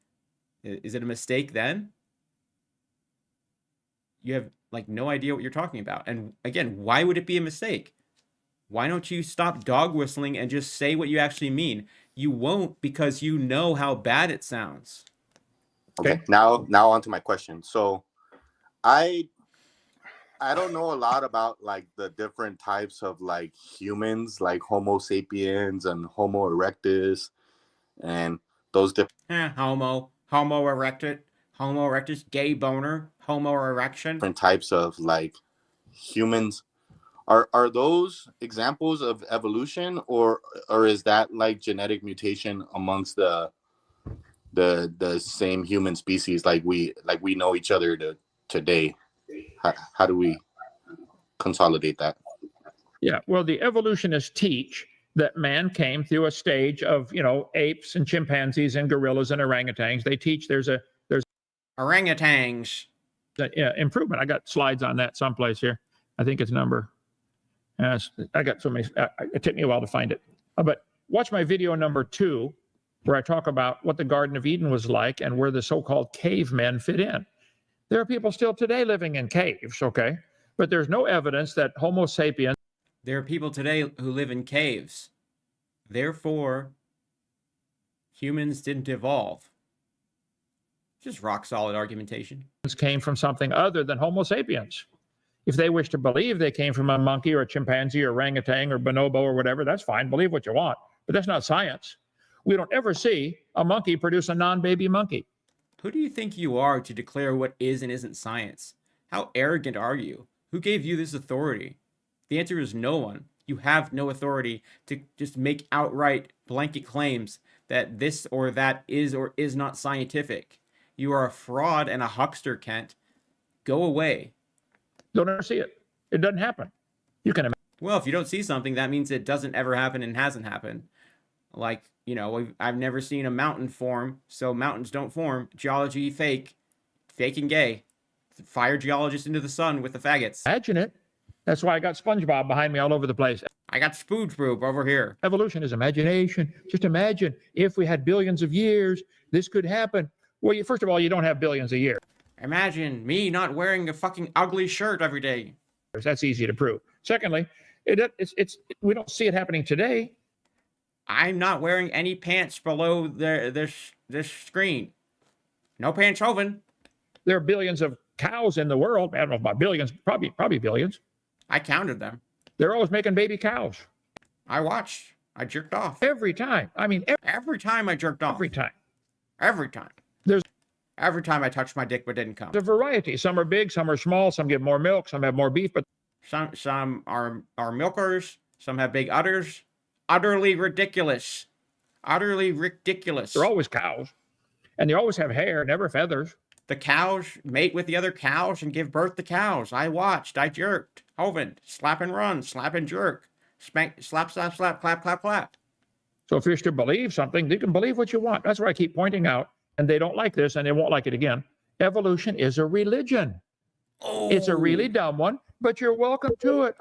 Is it a mistake then? You have like no idea what you're talking about. And again, why would it be a mistake? Why don't you stop dog whistling and just say what you actually mean? You won't, because you know how bad it sounds.
Okay. Now on to my question. So I don't know a lot about like the different types of like humans, like Homo sapiens and Homo erectus and those
Homo erectus, gay boner, Homo erection.
different types of like humans. Are those examples of evolution, or is that like genetic mutation amongst the same human species, like we know each other today? How do we consolidate that?
Yeah, well, the evolutionists teach that man came through a stage of, apes and chimpanzees and gorillas and orangutans. They teach there's
Orangutans.
improvement. I got slides on that someplace here. I think it's number. I got so many. It took me a while to find it. But watch my video number 2 where I talk about what the Garden of Eden was like and where the so-called cavemen fit in. There are people still today living in caves, okay? But there's no evidence that Homo sapiens.
There are people today who live in caves. Therefore, humans didn't evolve. Just rock solid argumentation.
Came from something other than Homo sapiens. If they wish to believe they came from a monkey or a chimpanzee or orangutan or bonobo or whatever, that's fine. Believe what you want. But that's not science. We don't ever see a monkey produce a non-baby monkey.
Who do you think you are to declare what is and isn't science? How arrogant are you? Who gave you this authority? The answer is no one. You have no authority to just make outright blanket claims that this or that is or is not scientific. You are a fraud and a huckster, Kent. Go away.
Don't ever see it. It doesn't happen. You can imagine.
Well, if you don't see something, that means it doesn't ever happen and hasn't happened. Like, you know, I've never seen a mountain form, so mountains don't form. Geology, fake. Fake and gay. Fire geologists into the sun with the faggots.
Imagine it. That's why I got SpongeBob behind me all over the place.
I got SpongeBob over here.
Evolution is imagination. Just imagine if we had billions of years, this could happen. Well, first of all, you don't have billions a year.
Imagine me not wearing a fucking ugly shirt every day.
That's easy to prove. Secondly, we don't see it happening today.
I'm not wearing any pants below this screen. No pants, Hovind.
There are billions of cows in the world. I don't know about billions, probably billions.
I counted them.
They're always making baby cows.
I watched. I jerked off.
Every time. I mean,
every time I jerked off.
Every time.
Every time. Every time I touched my dick but didn't come.
There's a variety. Some are big, some are small, some give more milk, some have more beef, but
some are milkers, some have big udders. Utterly ridiculous. Utterly ridiculous.
They're always cows. And they always have hair, never feathers.
The cows mate with the other cows and give birth to cows. I watched. I jerked. Hovind. Slap and run. Slap and jerk. Spank, slap, slap, slap, clap, clap, clap.
So if you're to believe something, you can believe what you want. That's what I keep pointing out. And they don't like this, and they won't like it again. Evolution is a religion. Oh. It's a really dumb one, but you're welcome to it.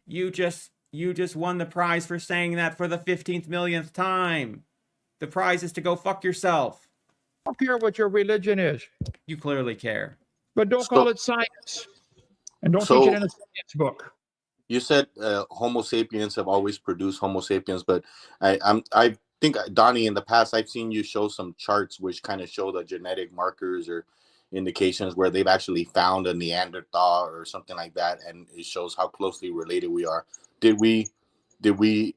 You just won the prize for saying that for the 15th millionth time. The prize is to go fuck yourself.
I don't care what your religion is.
You clearly care.
But don't call it science. And don't teach it in a science book.
You said Homo sapiens have always produced Homo sapiens, but I think, Donnie, in the past, I've seen you show some charts which kind of show the genetic markers or indications where they've actually found a Neanderthal or something like that, and it shows how closely related we are. Did we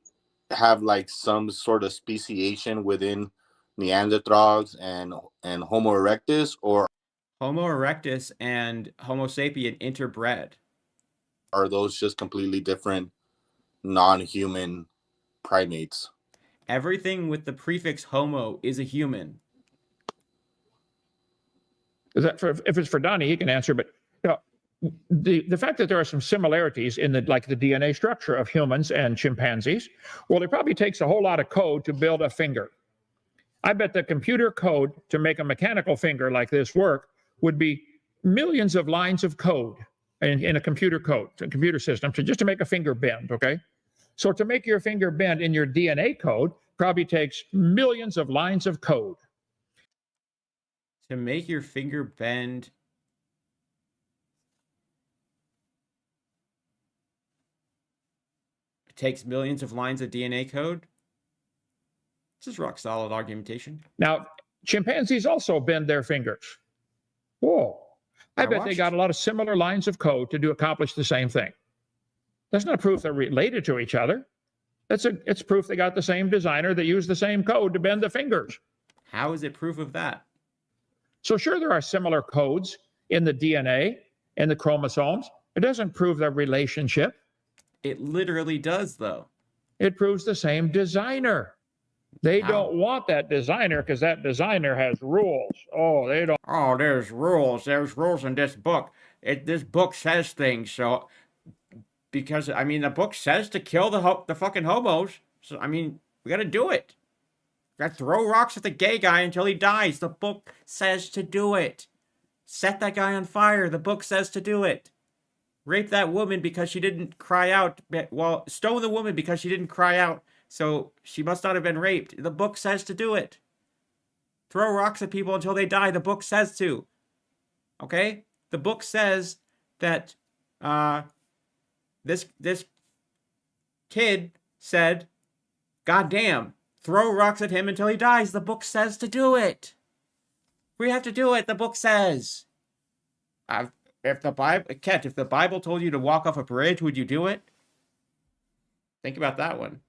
have like some sort of speciation within Neanderthals and Homo erectus, or
Homo erectus and Homo sapien interbred?
Are those just completely different non-human primates?
Everything with the prefix homo is a human.
Is that if it's for Donnie, he can answer. But you know, the fact that there are some similarities in the DNA structure of humans and chimpanzees, well, it probably takes a whole lot of code to build a finger. I bet the computer code to make a mechanical finger like this work would be millions of lines of code in a computer system just to make a finger bend, okay? So to make your finger bend in your DNA code probably takes millions of lines of code.
To make your finger bend, it takes millions of lines of DNA code? This is rock solid argumentation.
Now, chimpanzees also bend their fingers. Whoa. I bet they got a lot of similar lines of code to accomplish the same thing. That's not proof they're related to each other. It's proof they got the same designer that used the same code to bend the fingers.
How is it proof of that?
So sure, there are similar codes in the DNA and the chromosomes. It doesn't prove their relationship.
It literally does, though.
It proves the same designer. They don't want that designer because that designer has rules. Oh, they don't.
Oh, there's rules. There's rules in this book. This book says things. So, because, I mean, the book says to kill the fucking hobos. So, I mean, we got to do it. We got to throw rocks at the gay guy until he dies. The book says to do it. Set that guy on fire. The book says to do it. Rape that woman because she didn't cry out. Well, stone the woman because she didn't cry out so she must not have been raped. The book says to do it. Throw rocks at people until they die. The book says to. Okay? The book says that this kid said, "God damn, throw rocks at him until he dies." The book says to do it. We have to do it. The book says. If the Bible told you to walk off a bridge, would you do it? Think about that one.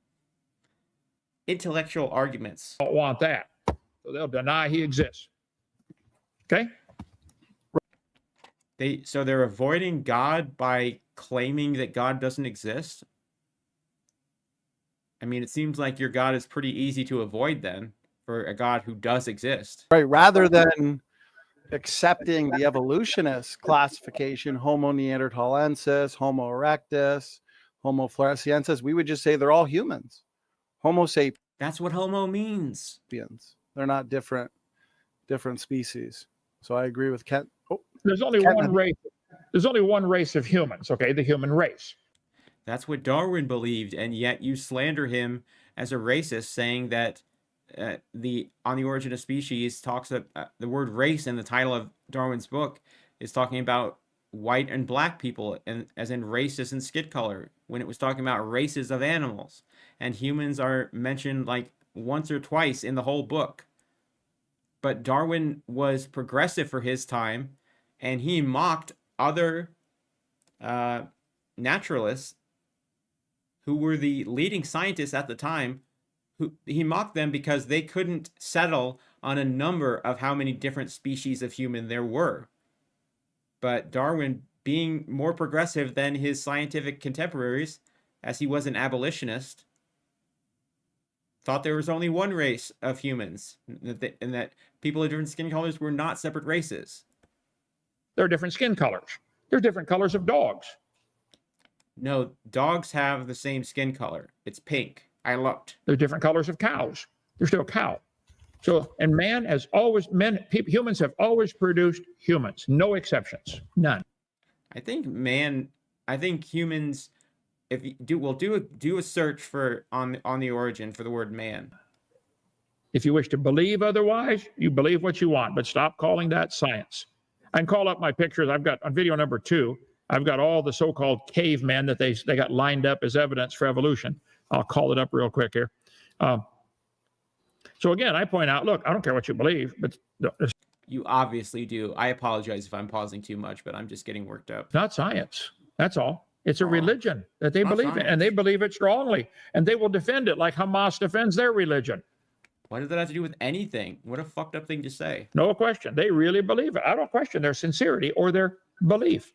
Intellectual arguments.
Don't want that. So they'll deny he exists. Okay?
So they're avoiding God by claiming that God doesn't exist? I mean, it seems like your God is pretty easy to avoid then, for a God who does exist.
Right. Rather than accepting the evolutionist classification, Homo neanderthalensis, Homo erectus, Homo floresiensis, we would just say they're all humans. Homo sapiens.
That's what homo means.
They're not different species. So I agree with Kent. Oh,
There's only one race. There's only one race of humans, okay? The human race.
That's what Darwin believed, and yet you slander him as a racist, saying that On the Origin of Species talks of the word race in the title of Darwin's book is talking about white and black people, and as in races and skin color, when it was talking about races of animals, and humans are mentioned like once or twice in the whole book. But Darwin was progressive for his time, and he mocked other naturalists who were the leading scientists at the time. He mocked them because they couldn't settle on a number of how many different species of human there were. But Darwin, being more progressive than his scientific contemporaries, as he was an abolitionist, thought there was only one race of humans, and that people of different skin colors were not separate races.
There are different skin colors. There's different colors of dogs.
No, dogs have the same skin color. It's pink. I looked.
There's different colors of cows. There's still a cow. So, and humans have always produced humans, no exceptions, none.
I think humans, if you do a search for on the Origin for the word man.
If you wish to believe otherwise, you believe what you want, but stop calling that science. I can call up my pictures. I've got on video number 2. I've got all the so-called cavemen that they got lined up as evidence for evolution. I'll call it up real quick here. So again, I point out, look, I don't care what you believe, but
You obviously do. I apologize if I'm pausing too much, but I'm just getting worked up.
it's not science. That's all. It's a religion that they
Not
believe in,
science.
and they believe it strongly, and they will defend it like Hamas defends their religion.
What does that have to do with anything? What a fucked up thing to say.
No question. They really believe it. I don't question their sincerity or their belief.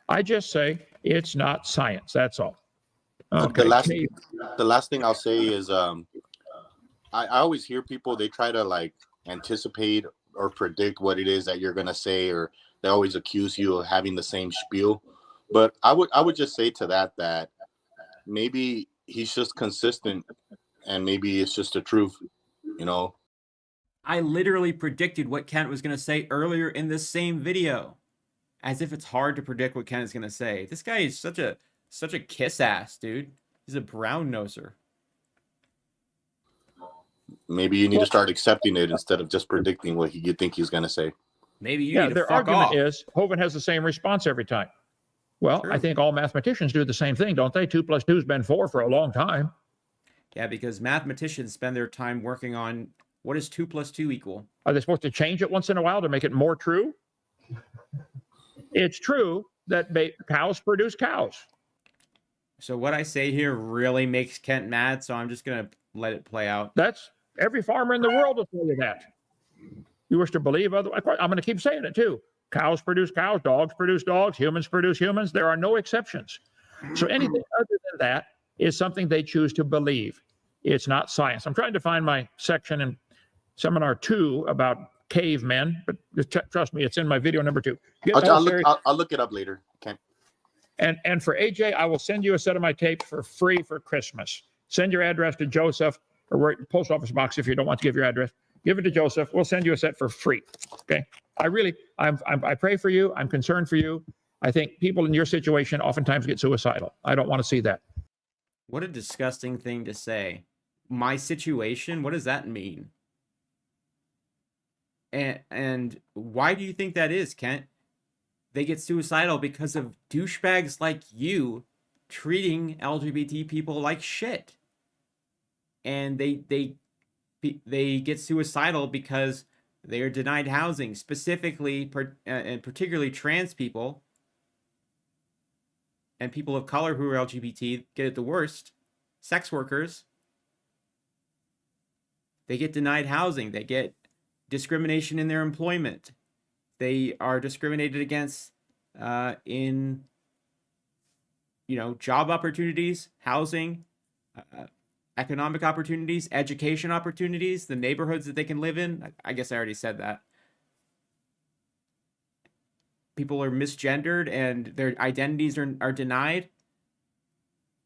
I just say it's not science. That's all. Okay.
The last thing I'll say is I always hear people, they try to like anticipate or predict what it is that you're gonna say, or they always accuse you of having the same spiel. But I would just say to that maybe he's just consistent, and maybe it's just the truth, you know.
I literally predicted what Kent was going to say earlier in this same video. As if it's hard to predict what Kent is going to say. This guy is such a kiss ass, dude. He's a brown noser.
Maybe you need to start accepting it instead of just predicting what you think he's going to say.
Maybe you need to
their
fuck
argument
off.
is Hovind has the same response every time. Well,
True.
I think all mathematicians do the same thing, don't they? 2 + 2 has been 4 for a long time.
Yeah, because mathematicians spend their time working on what does 2 + 2 equal.
Are they supposed to change it once in a while to make it more true? It's true that cows produce cows.
So what I say here really makes Kent mad, so I'm just going to let it play out.
That's every farmer in the world will tell you that. You wish to believe otherwise? I'm going to keep saying it too. Cows produce cows, dogs produce dogs, humans produce humans. There are no exceptions. So anything other than that is something they choose to believe. It's not science. I'm trying to find my section in Seminar 2 about cavemen, but trust me, it's in my video number 2.
I'll look it up later. Okay.
And for AJ, I will send you a set of my tapes for free for Christmas. Send your address to Joseph, or post office box if you don't want to give your address. Give it to Joseph. We'll send you a set for free. Okay. I pray for you. I'm concerned for you. I think people in your situation oftentimes get suicidal. I don't want to see that.
What a disgusting thing to say. my situation, what does that mean? And why do you think that is, Kent? They get suicidal because of douchebags like you treating LGBT people like shit. And they get suicidal because they are denied housing, specifically and particularly trans people and people of color who are LGBT get it the worst. Sex workers, they get denied housing. They get discrimination in their employment. They are discriminated against in, job opportunities, housing, economic opportunities, education opportunities, the neighborhoods that they can live in. I guess I already said that. People are misgendered and their identities are denied.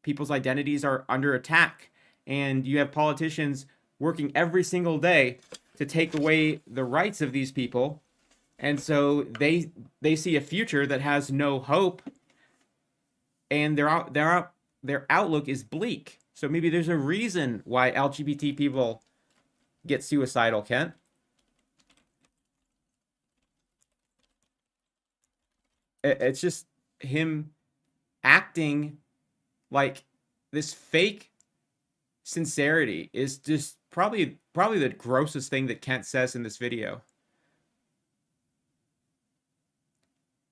People's identities are under attack. And you have politicians working every single day to take away the rights of these people. And so they see a future that has no hope. And their outlook is bleak. So maybe there's a reason why LGBT people get suicidal, Kent. It's just him acting like this fake sincerity is just probably the grossest thing that Kent says in this video.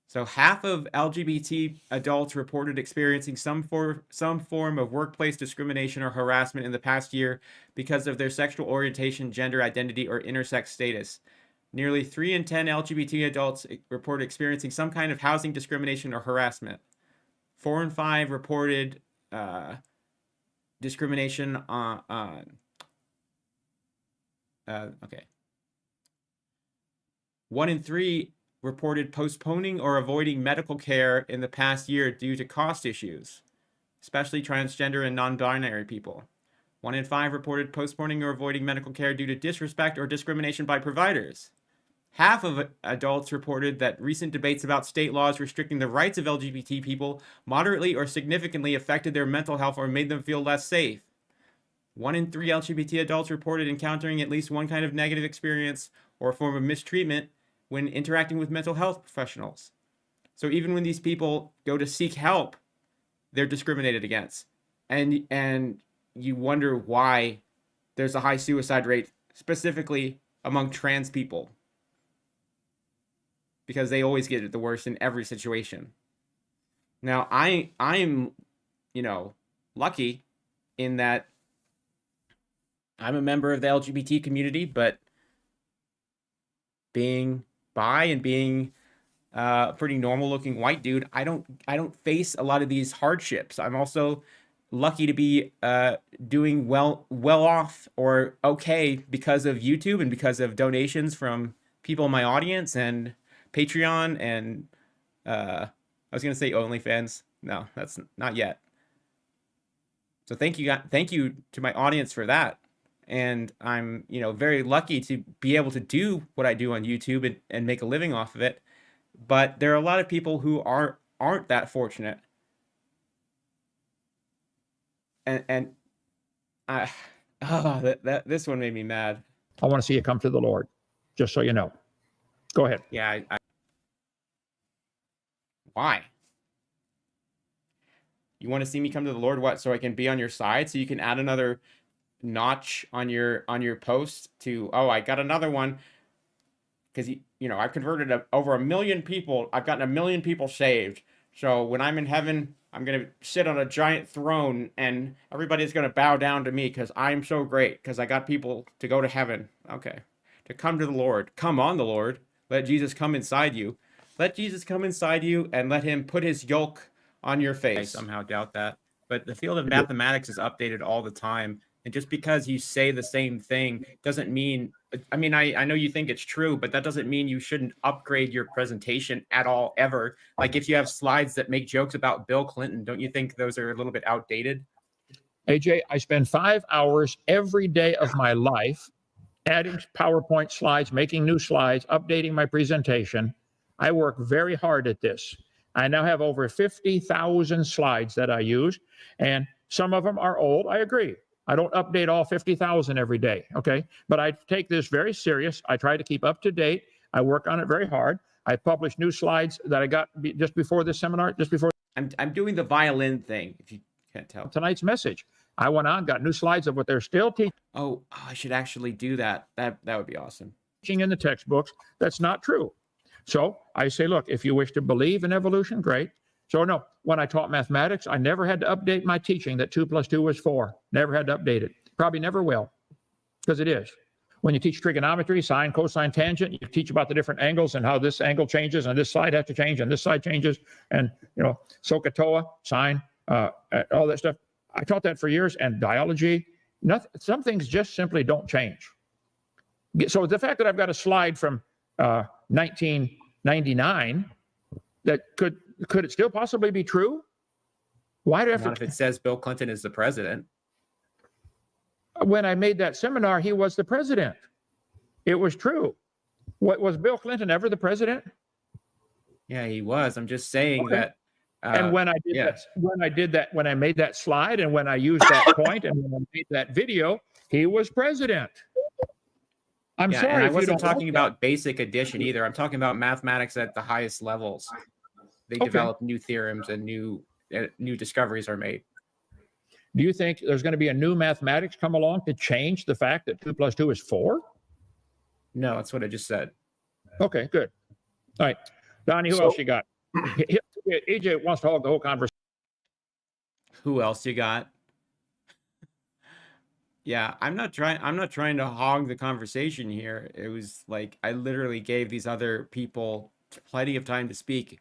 So half of LGBT adults reported experiencing some form of workplace discrimination or harassment in the past year because of their sexual orientation, gender identity, or intersex status. Nearly 3 in 10 LGBT adults reported experiencing some kind of housing discrimination or harassment. 4 in 5 reported discrimination on okay. 1 in 3 reported postponing or avoiding medical care in the past year due to cost issues, especially transgender and non-binary people. 1 in 5 reported postponing or avoiding medical care due to disrespect or discrimination by providers. Half of adults reported that recent debates about state laws restricting the rights of LGBT people moderately or significantly affected their mental health or made them feel less safe. 1 in 3 LGBT adults reported encountering at least one kind of negative experience or form of mistreatment when interacting with mental health professionals. So even when these people go to seek help, they're discriminated against. And you wonder why there's a high suicide rate, specifically among trans people. Because they always get it the worst in every situation. Now, I'm, lucky in that I'm a member of the LGBT community, but being bi and being a pretty normal looking white dude, I don't face a lot of these hardships. I'm also lucky to be doing well off or okay because of YouTube and because of donations from people in my audience and Patreon and I was gonna say OnlyFans. No, that's not yet. So thank you to my audience for that. And I'm, very lucky to be able to do what I do on YouTube and make a living off of it. But there are a lot of people who aren't that fortunate. And this one made me mad.
I want to see you come to the Lord, just so you know. Go ahead.
Yeah. Why? You want to see me come to the Lord? What? So I can be on your side? So you can add another notch on your post to, oh, I got another one, because I've converted over 1 million people. I've gotten 1 million people saved. So when I'm in heaven, I'm gonna sit on a giant throne and everybody's gonna bow down to me because I'm so great, because I got people to go to heaven. Okay, to come to the Lord. Come on, the Lord. Let Jesus come inside you. Let Jesus come inside you and let him put his yoke on your face. I somehow doubt that. But the field of mathematics is updated all the time. And just because you say the same thing doesn't mean, I know you think it's true, but that doesn't mean you shouldn't upgrade your presentation at all, ever. Like if you have slides that make jokes about Bill Clinton, don't you think those are a little bit outdated?
AJ, I spend 5 hours every day of my life adding PowerPoint slides, making new slides, updating my presentation. I work very hard at this. I now have over 50,000 slides that I use, and some of them are old. I agree. I don't update all 50,000 every day, okay? But I take this very serious. I try to keep up to date. I work on it very hard. I publish new slides that I got just before this seminar, just before
I'm doing the violin thing, if you can't tell.
tonight's message. I went on, got new slides of what they're still
Oh, I should actually do that. That would be awesome.
teaching in the textbooks. That's not true. So I say, look, if you wish to believe in evolution, great. So no, when I taught mathematics, I never had to update my teaching that 2 + 2 was 4. Never had to update it. Probably never will, because it is. When you teach trigonometry, sine, cosine, tangent, you teach about the different angles and how this angle changes and this side has to change and this side changes. And, you know, SOHCAHTOA, sine, all that stuff. I taught that for years. And biology, nothing, some things just simply don't change. So the fact that I've got a slide from 1999, that could it still possibly be true? Why do I have
Not
to?
if it says Bill Clinton is the president.
When I made that seminar, he was the president. It was true. What, was Bill Clinton ever the president?
Yeah, he was. I'm just saying
Okay.
that.
And when I did
yeah.
when I made that slide and when I used that point and when I made that video, he was president. I'm
Yeah,
sorry.
and I
if you
wasn't
don't
talking
like that.
about basic addition either. I'm talking about mathematics at the highest levels. They
Okay.
develop new theorems and new discoveries are made.
Do you think there's going to be a new mathematics come along to change the fact that 2 + 2 is 4?
No, that's what I just said.
Okay, good. All right. Donnie, who else you got? AJ wants to hold the whole conversation.
Who else you got? Yeah, I'm not trying to hog the conversation here. It was like I literally gave these other people plenty of time to speak,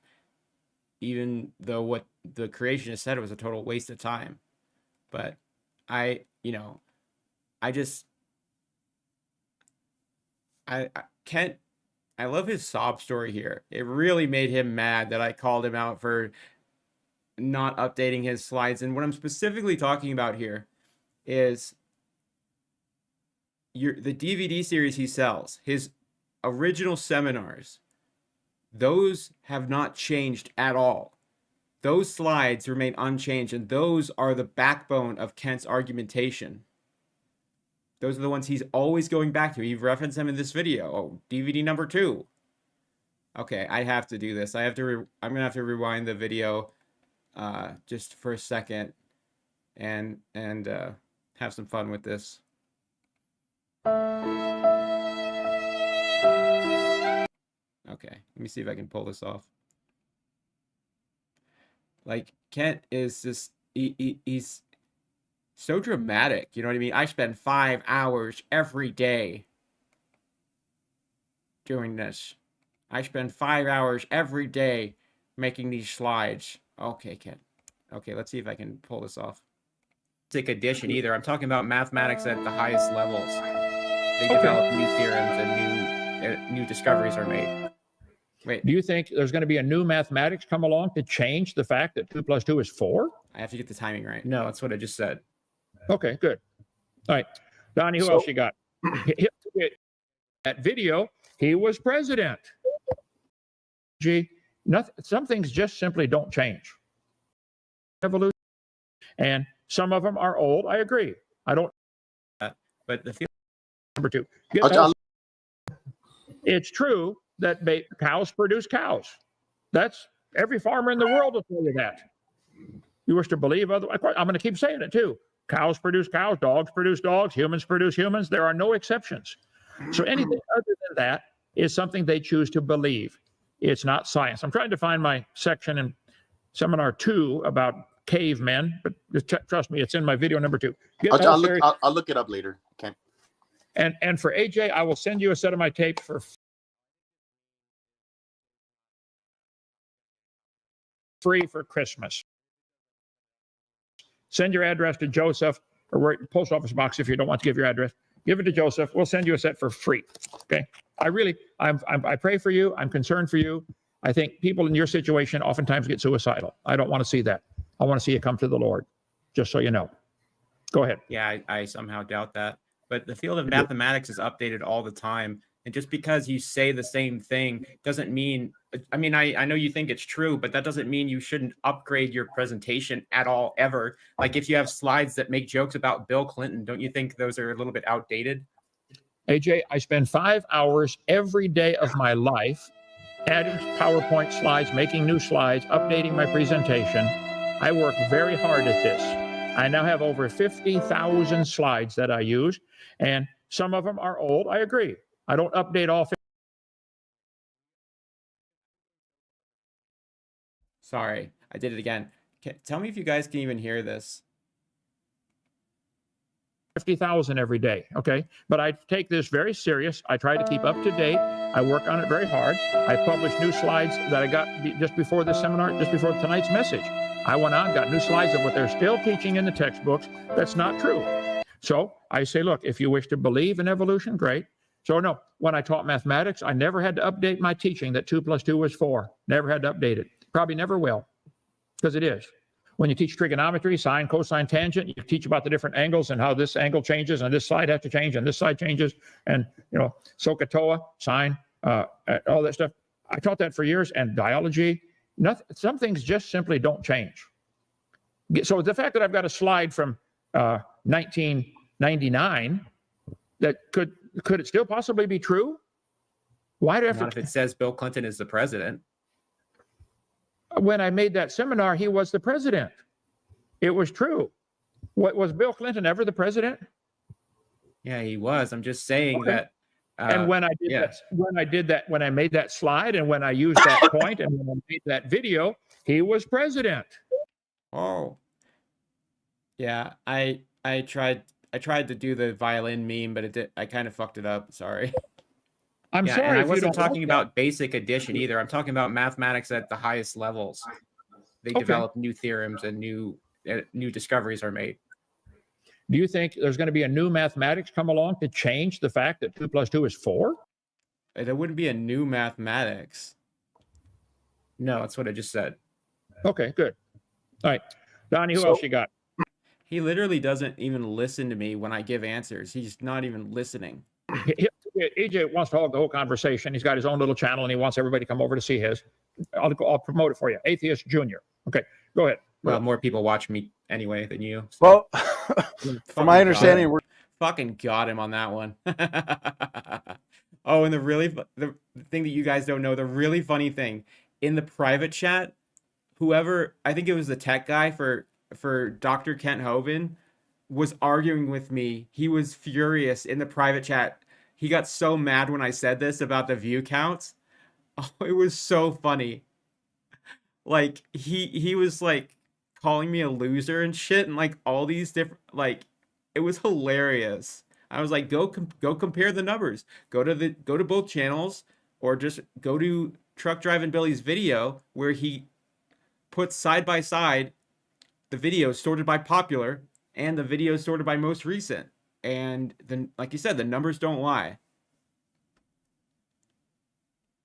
even though what the creationist said was a total waste of time. But I Kent, I love his sob story here. It really made him mad that I called him out for not updating his slides. And what I'm specifically talking about here is the DVD series he sells, his original seminars, those have not changed at all. Those slides remain unchanged, and those are the backbone of Kent's argumentation. Those are the ones he's always going back to. He referenced them in this video. Oh, DVD number 2. Okay, I have to do this. I'm gonna have to rewind the video just for a second and have some fun with this. Okay, let me see if I can pull this off. Like, Kent is just he's so dramatic, you know what I mean? I spend 5 hours every day doing this. I spend 5 hours every day making these slides. Okay, Kent. Okay, let's see if I can pull this off. Basic addition either. I'm talking about mathematics at the highest levels. They develop new theorems and new discoveries are made. Wait,
Do you think there's going to be a new mathematics come along to change the fact that 2 + 2 is 4?
I have to get the timing right. No, that's what I just said.
Okay, good. All right. Donnie, who else you got? That video, he was president. Some things just simply don't change. Evolution. And some of them are old. I agree. I don't.
But the
Number 2. It's true that cows produce cows. That's every farmer in the world will tell you that. You wish to believe otherwise? I'm going to keep saying it too. Cows produce cows, dogs produce dogs, humans produce humans. There are no exceptions. So anything other than that is something they choose to believe. It's not science. I'm trying to find my section in seminar 2 about cavemen, but trust me, it's in my video number 2.
I'll look it up later. Okay.
And for AJ, I will send you a set of my tapes for free for Christmas. Send your address to Joseph or post office box if you don't want to give your address. Give it to Joseph. We'll send you a set for free. Okay. I pray for you. I'm concerned for you. I think people in your situation oftentimes get suicidal. I don't want to see that. I want to see you come to the Lord, just so you know. Go ahead.
Yeah, I somehow doubt that. But the field of mathematics is updated all the time. And just because you say the same thing doesn't mean I mean, I know you think it's true, but that doesn't mean you shouldn't upgrade your presentation at all, ever. Like if you have slides that make jokes about Bill Clinton, don't you think those are a little bit outdated?
AJ, I spend 5 hours every day of my life adding PowerPoint slides, making new slides, updating my presentation. I work very hard at this. I now have over 50,000 slides that I use, and some of them are old. I agree. I don't update all
Sorry, I did it again. Tell me if you guys can even hear this.
50,000 every day. Okay. But I take this very serious. I try to keep up to date. I work on it very hard. I publish new slides that I got just before this seminar, just before tonight's message. I went on, got new slides of what they're still teaching in the textbooks. That's not true. So I say, look, if you wish to believe in evolution, great. So no, when I taught mathematics, I never had to update my teaching that 2 + 2 was 4. Never had to update it. Probably never will, because it is. When you teach trigonometry, sine, cosine, tangent, you teach about the different angles and how this angle changes and this side has to change and this side changes, and SOHCAHTOA, sine, all that stuff. I taught that for years, and biology, nothing. Some things just simply don't change. So the fact that I've got a slide from 1999, that could it still possibly be true? Why do I have
Not
to?
if it says Bill Clinton is the president.
When I made that seminar, he was the president. It was true. What, was Bill Clinton ever the president?
Yeah, he was. I'm just saying that.
And when I did that, when I made that slide and when I used that point and when I made that video, he was president.
Oh. Yeah, I tried to do the violin meme, but I kind of fucked it up. Sorry.
I'm
Yeah,
sorry.
and I
if you
wasn't
don't
talking
like
about basic addition either. I'm talking about mathematics at the highest levels. They
Okay.
develop new theorems and new discoveries are made.
Do you think there's going to be a new mathematics come along to change the fact that 2 + 2 is 4?
There wouldn't be a new mathematics. No, that's what I just said.
Okay, good. All right. Donnie, who else you got?
He literally doesn't even listen to me when I give answers. He's not even listening.
AJ wants to hold the whole conversation. He's got his own little channel and he wants everybody to come over to see his. I'll promote it for you. Atheist Junior. Okay, go ahead.
Well, more people watch me anyway than you. So.
Well, from my understanding, we're
fucking got him on that one. Oh, and the thing that you guys don't know, the really funny thing in the private chat, whoever, I think it was the tech guy for Dr. Kent Hovind, was arguing with me. He was furious in the private chat. He got so mad when I said this about the view counts. Oh, it was so funny. Like he was like calling me a loser and shit, and like all these different, like, it was hilarious. I was like, go compare the numbers. Go to both channels, or just go to Truck Driving Billy's video where he puts side by side the videos sorted by popular and the videos sorted by most recent. And then, like you said, the numbers don't lie.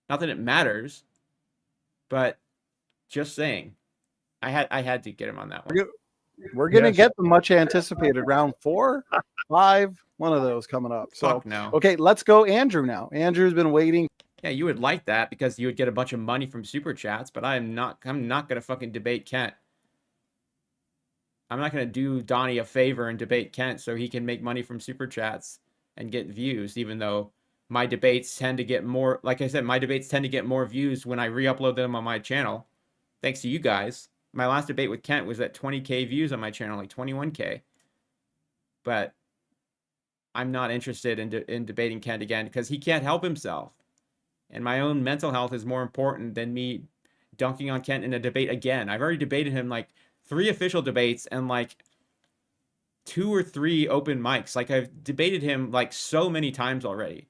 Not that it matters, but just saying. I had to get him on that one.
we're gonna get the much anticipated round 4, 5, one of those coming up. So
Fuck no.
okay, let's go Andrew now. Andrew's been waiting.
Yeah, you would like that because you would get a bunch of money from super chats, but I'm not gonna fucking debate Kent. I'm not gonna do Donnie a favor and debate Kent so he can make money from super chats and get views, even though my debates tend to get more, like I said, my debates tend to get more views when I re-upload them on my channel. Thanks to you guys. My last debate with Kent was at 20K views on my channel, like 21K. But I'm not interested in debating Kent again because he can't help himself. And my own mental health is more important than me dunking on Kent in a debate again. I've already debated him like 3 official debates and like 2 or 3 open mics. Like, I've debated him like so many times already.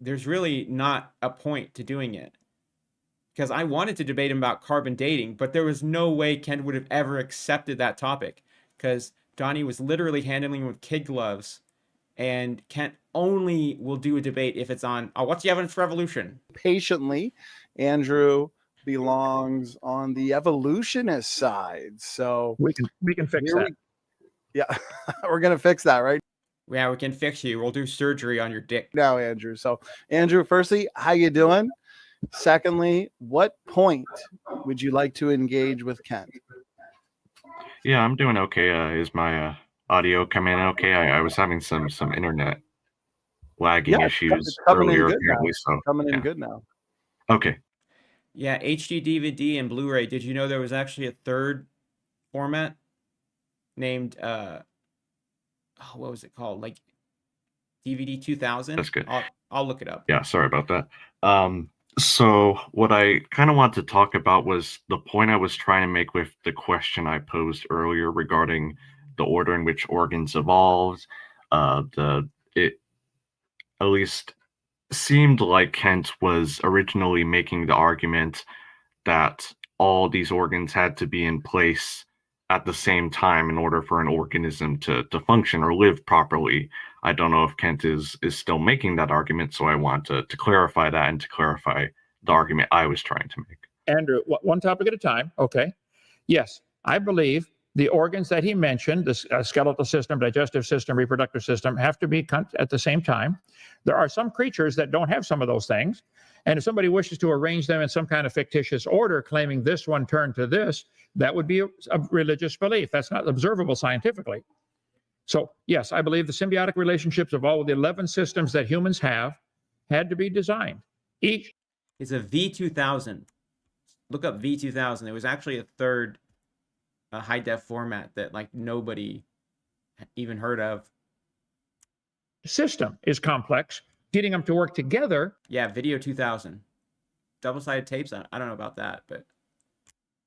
There's really not a point to doing it. Because I wanted to debate him about carbon dating, but there was no way Kent would have ever accepted that topic. Because Donnie was literally handling with kid gloves. And Kent only will do a debate if it's on, oh, what's the evidence for evolution?
Patiently, Andrew belongs on the evolutionist side. So
We can fix that.
Yeah, we're gonna fix that right
Yeah, we can fix you. We'll do surgery on your dick.
now, Andrew. So Andrew, firstly, how you doing? Secondly, what point would you like to engage with Kent?
Yeah, I'm doing okay. Is my audio coming in okay? I was having some internet lagging
Yeah,
issues
it's coming in
earlier,
good now.
apparently. So
Coming in
yeah.
good now.
Okay.
Yeah, HD DVD and Blu-ray. Did you know there was actually a third format named what was it called? Like DVD 2000?
That's good.
I'll look it up.
Yeah, sorry about that. So what I kind of want to talk about was the point I was trying to make with the question I posed earlier regarding the order in which organs evolved. It at least seemed like Kent was originally making the argument that all these organs had to be in place at the same time in order for an organism to function or live properly. I don't know if Kent is still making that argument, so I want to clarify that and to clarify the argument I was trying to make.
Andrew, one topic at a time. Okay. Yes, I believe the organs that he mentioned, the skeletal system, digestive system, reproductive system, have to be at the same time. There are some creatures that don't have some of those things. And if somebody wishes to arrange them in some kind of fictitious order, claiming this one turned to this, that would be a religious belief. That's not observable scientifically. So, yes, I believe the symbiotic relationships of all of the 11 systems that humans have had to be designed. Each
is a V2000. Look up V2000. It was actually a third high def format that like nobody even heard of.
System is complex. Getting them to work together.
Yeah, Video 2000. Double-sided tapes. I don't know about that, but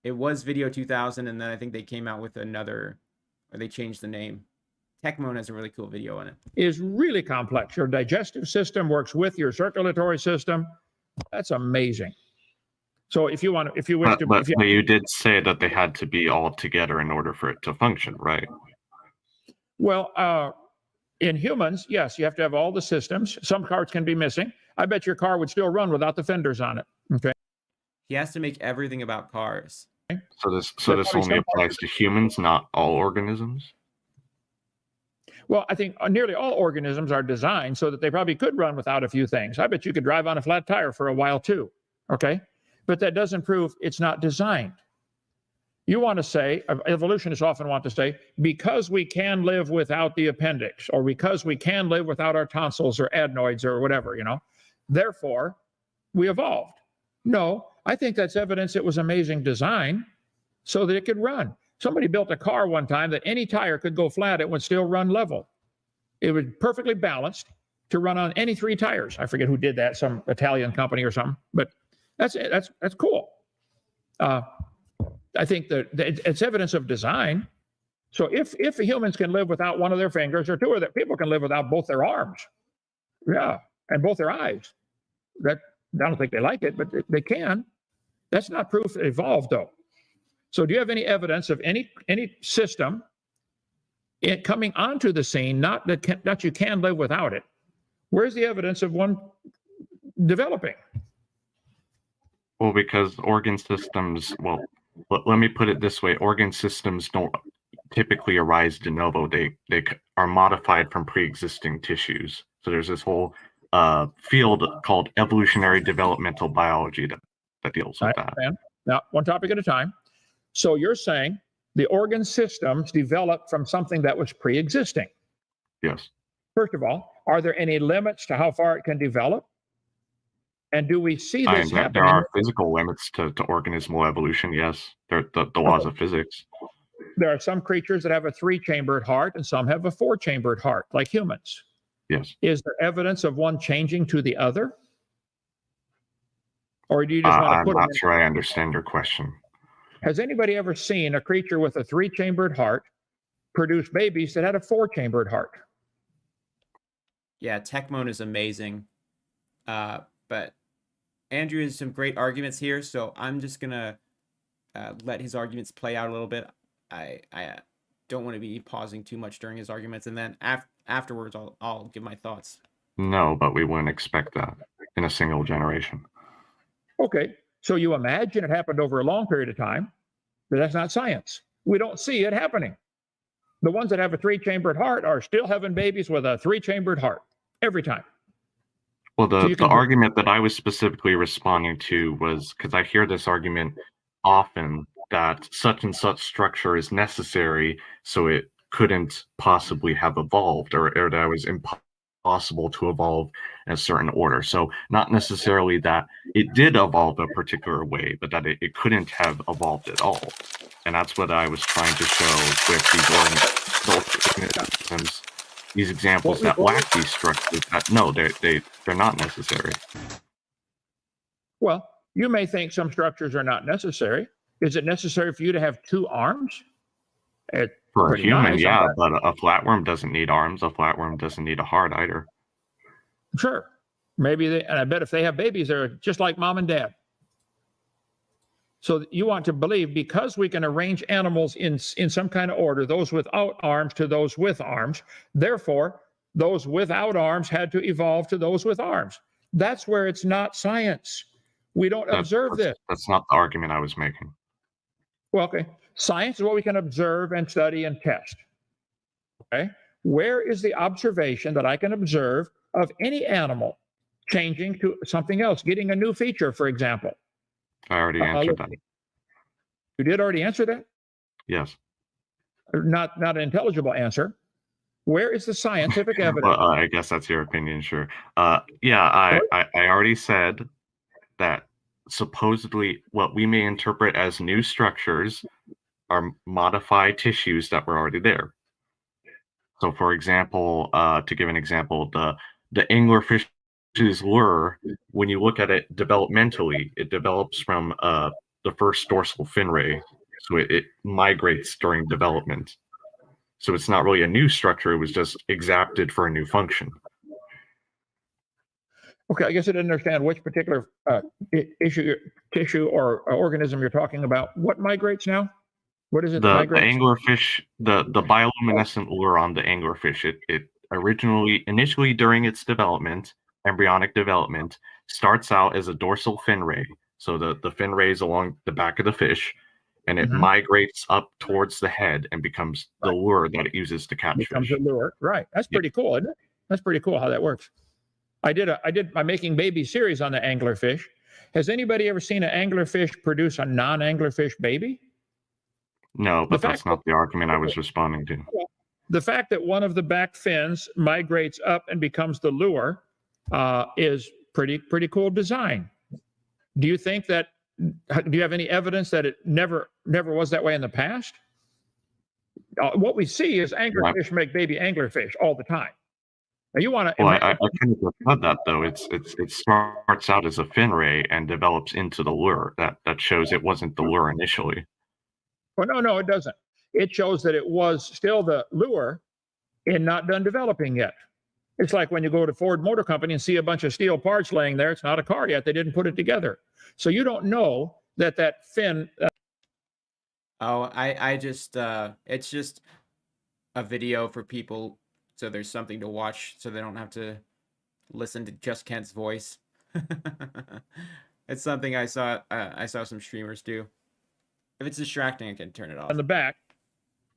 it was Video 2000, and then I think they came out with another, or they changed the name. Tecmone has a really cool video on it.
Is really complex. Your digestive system works with your circulatory system. That's amazing. So if you want, if you wish to,
but you did say that they had to be all together in order for it to function, right?
Well, in humans, yes, you have to have all the systems. Some parts can be missing. I bet your car would still run without the fenders on it. Okay.
He has to make everything about cars.
So this only applies to humans, not all organisms?
Well, I think nearly all organisms are designed so that they probably could run without a few things. I bet you could drive on a flat tire for a while too. Okay. But that doesn't prove it's not designed. You want to say, evolutionists often want to say, because we can live without the appendix, or because we can live without our tonsils or adenoids or whatever, therefore we evolved. No, I think that's evidence it was amazing design so that it could run. Somebody built a car one time that any tire could go flat, it would still run level. It was perfectly balanced to run on any three tires. I forget who did that, some Italian company or something, but that's cool. I think that it's evidence of design. So if humans can live without one of their fingers or two of their, people can live without both their arms. Yeah, and both their eyes. That I don't think they like it, but they can. That's not proof it evolved, though. So do you have any evidence of any system coming onto the scene, not that you can live without it? Where's the evidence of one developing?
Well, because organ systems, let me put it this way. Organ systems don't typically arise de novo. They are modified from pre-existing tissues. So there's this whole field called evolutionary developmental biology that deals with that.
Now, one topic at a time. So you're saying the organ systems developed from something that was pre-existing.
Yes.
First of all, are there any limits to how far it can develop? And do we see this happening?
There are physical limits to organismal evolution, yes. They're the laws of physics.
There are some creatures that have a 3-chambered heart and some have a 4-chambered heart, like humans.
Yes.
Is there evidence of one changing to the other? Or do you just want to put
I'm not sure I understand your question.
Has anybody ever seen a creature with a 3-chambered heart produce babies that had a 4-chambered heart?
Yeah, Tecmone is amazing. But Andrew has some great arguments here, so I'm just gonna let his arguments play out a little bit. I don't want to be pausing too much during his arguments, and then afterwards I'll give my thoughts.
No, but we wouldn't expect that in a single generation.
Okay, so you imagine it happened over a long period of time, but that's not science. We don't see it happening. The ones that have a 3-chambered heart are still having babies with a 3-chambered heart every time.
Well,
So
the
you
the
can,
argument that I was specifically responding to was because I hear this argument often that such and such structure is necessary, so it couldn't possibly have evolved, or that it was impossible to evolve in a certain order. So not necessarily that it did evolve a particular way, but that it couldn't have evolved at all. And that's what I was trying to show with these organisms, these examples that lack these structures. That no, they're not necessary.
well, you may think some structures are not necessary. Is it necessary for you to have 2 arms? It's
For a
pretty
human,
nice.
yeah, but a flatworm doesn't need arms. A flatworm doesn't need a heart either.
Sure. Maybe they, and I bet if they have babies, they're just like mom and dad. So you want to believe because we can arrange animals in some kind of order, those without arms to those with arms, therefore, those without arms had to evolve to those with arms. That's where it's not science. We don't observe this.
That's not the argument I was making.
Well, okay. Science is what we can observe and study and test. Okay. Where is the observation that I can observe of any animal changing to something else, getting a new feature, for example?
I already answered that.
You did already answer that?
Yes.
Not an intelligible answer. Where is the scientific evidence?
Well, I guess that's your opinion, sure. Yeah, I already said that supposedly what we may interpret as new structures are modified tissues that were already there. So, for example, to give an example, the anglerfish's lure, when you look at it developmentally, it develops from the first dorsal fin ray, so it migrates during development. So it's not really a new structure; it was just exapted for a new function.
Okay, I guess I didn't understand which particular tissue or organism you're talking about. What migrates now? What is it that
The
migrates?
anglerfish, the bioluminescent lure on the anglerfish, it initially during its development, embryonic development, starts out as a dorsal fin ray. So the fin rays along the back of the fish, and it migrates up towards the head and becomes the lure that it uses to catch
Becomes
fish.
a lure, right? That's pretty cool, isn't it? That's pretty cool how that works. I did my Making Baby series on the anglerfish. Has anybody ever seen an anglerfish produce a non-anglerfish baby?
No, but that's not the argument I was responding to.
The fact that one of the back fins migrates up and becomes the lure is pretty cool design. Do you think that? Do you have any evidence that it never was that way in the past? What we see is anglerfish make baby anglerfish all the time. Now you want to?
Well, I kind of said that though. It starts out as a fin ray and develops into the lure. That shows it wasn't the lure initially.
Well, no, it doesn't. It shows that it was still the lure and not done developing yet. It's like when you go to Ford Motor Company and see a bunch of steel parts laying there. It's not a car yet. They didn't put it together. So you don't know that fin.
I just it's just a video for people, so there's something to watch, so they don't have to listen to just Kent's voice. It's something I saw some streamers do. If it's distracting, I can turn it off.
On the back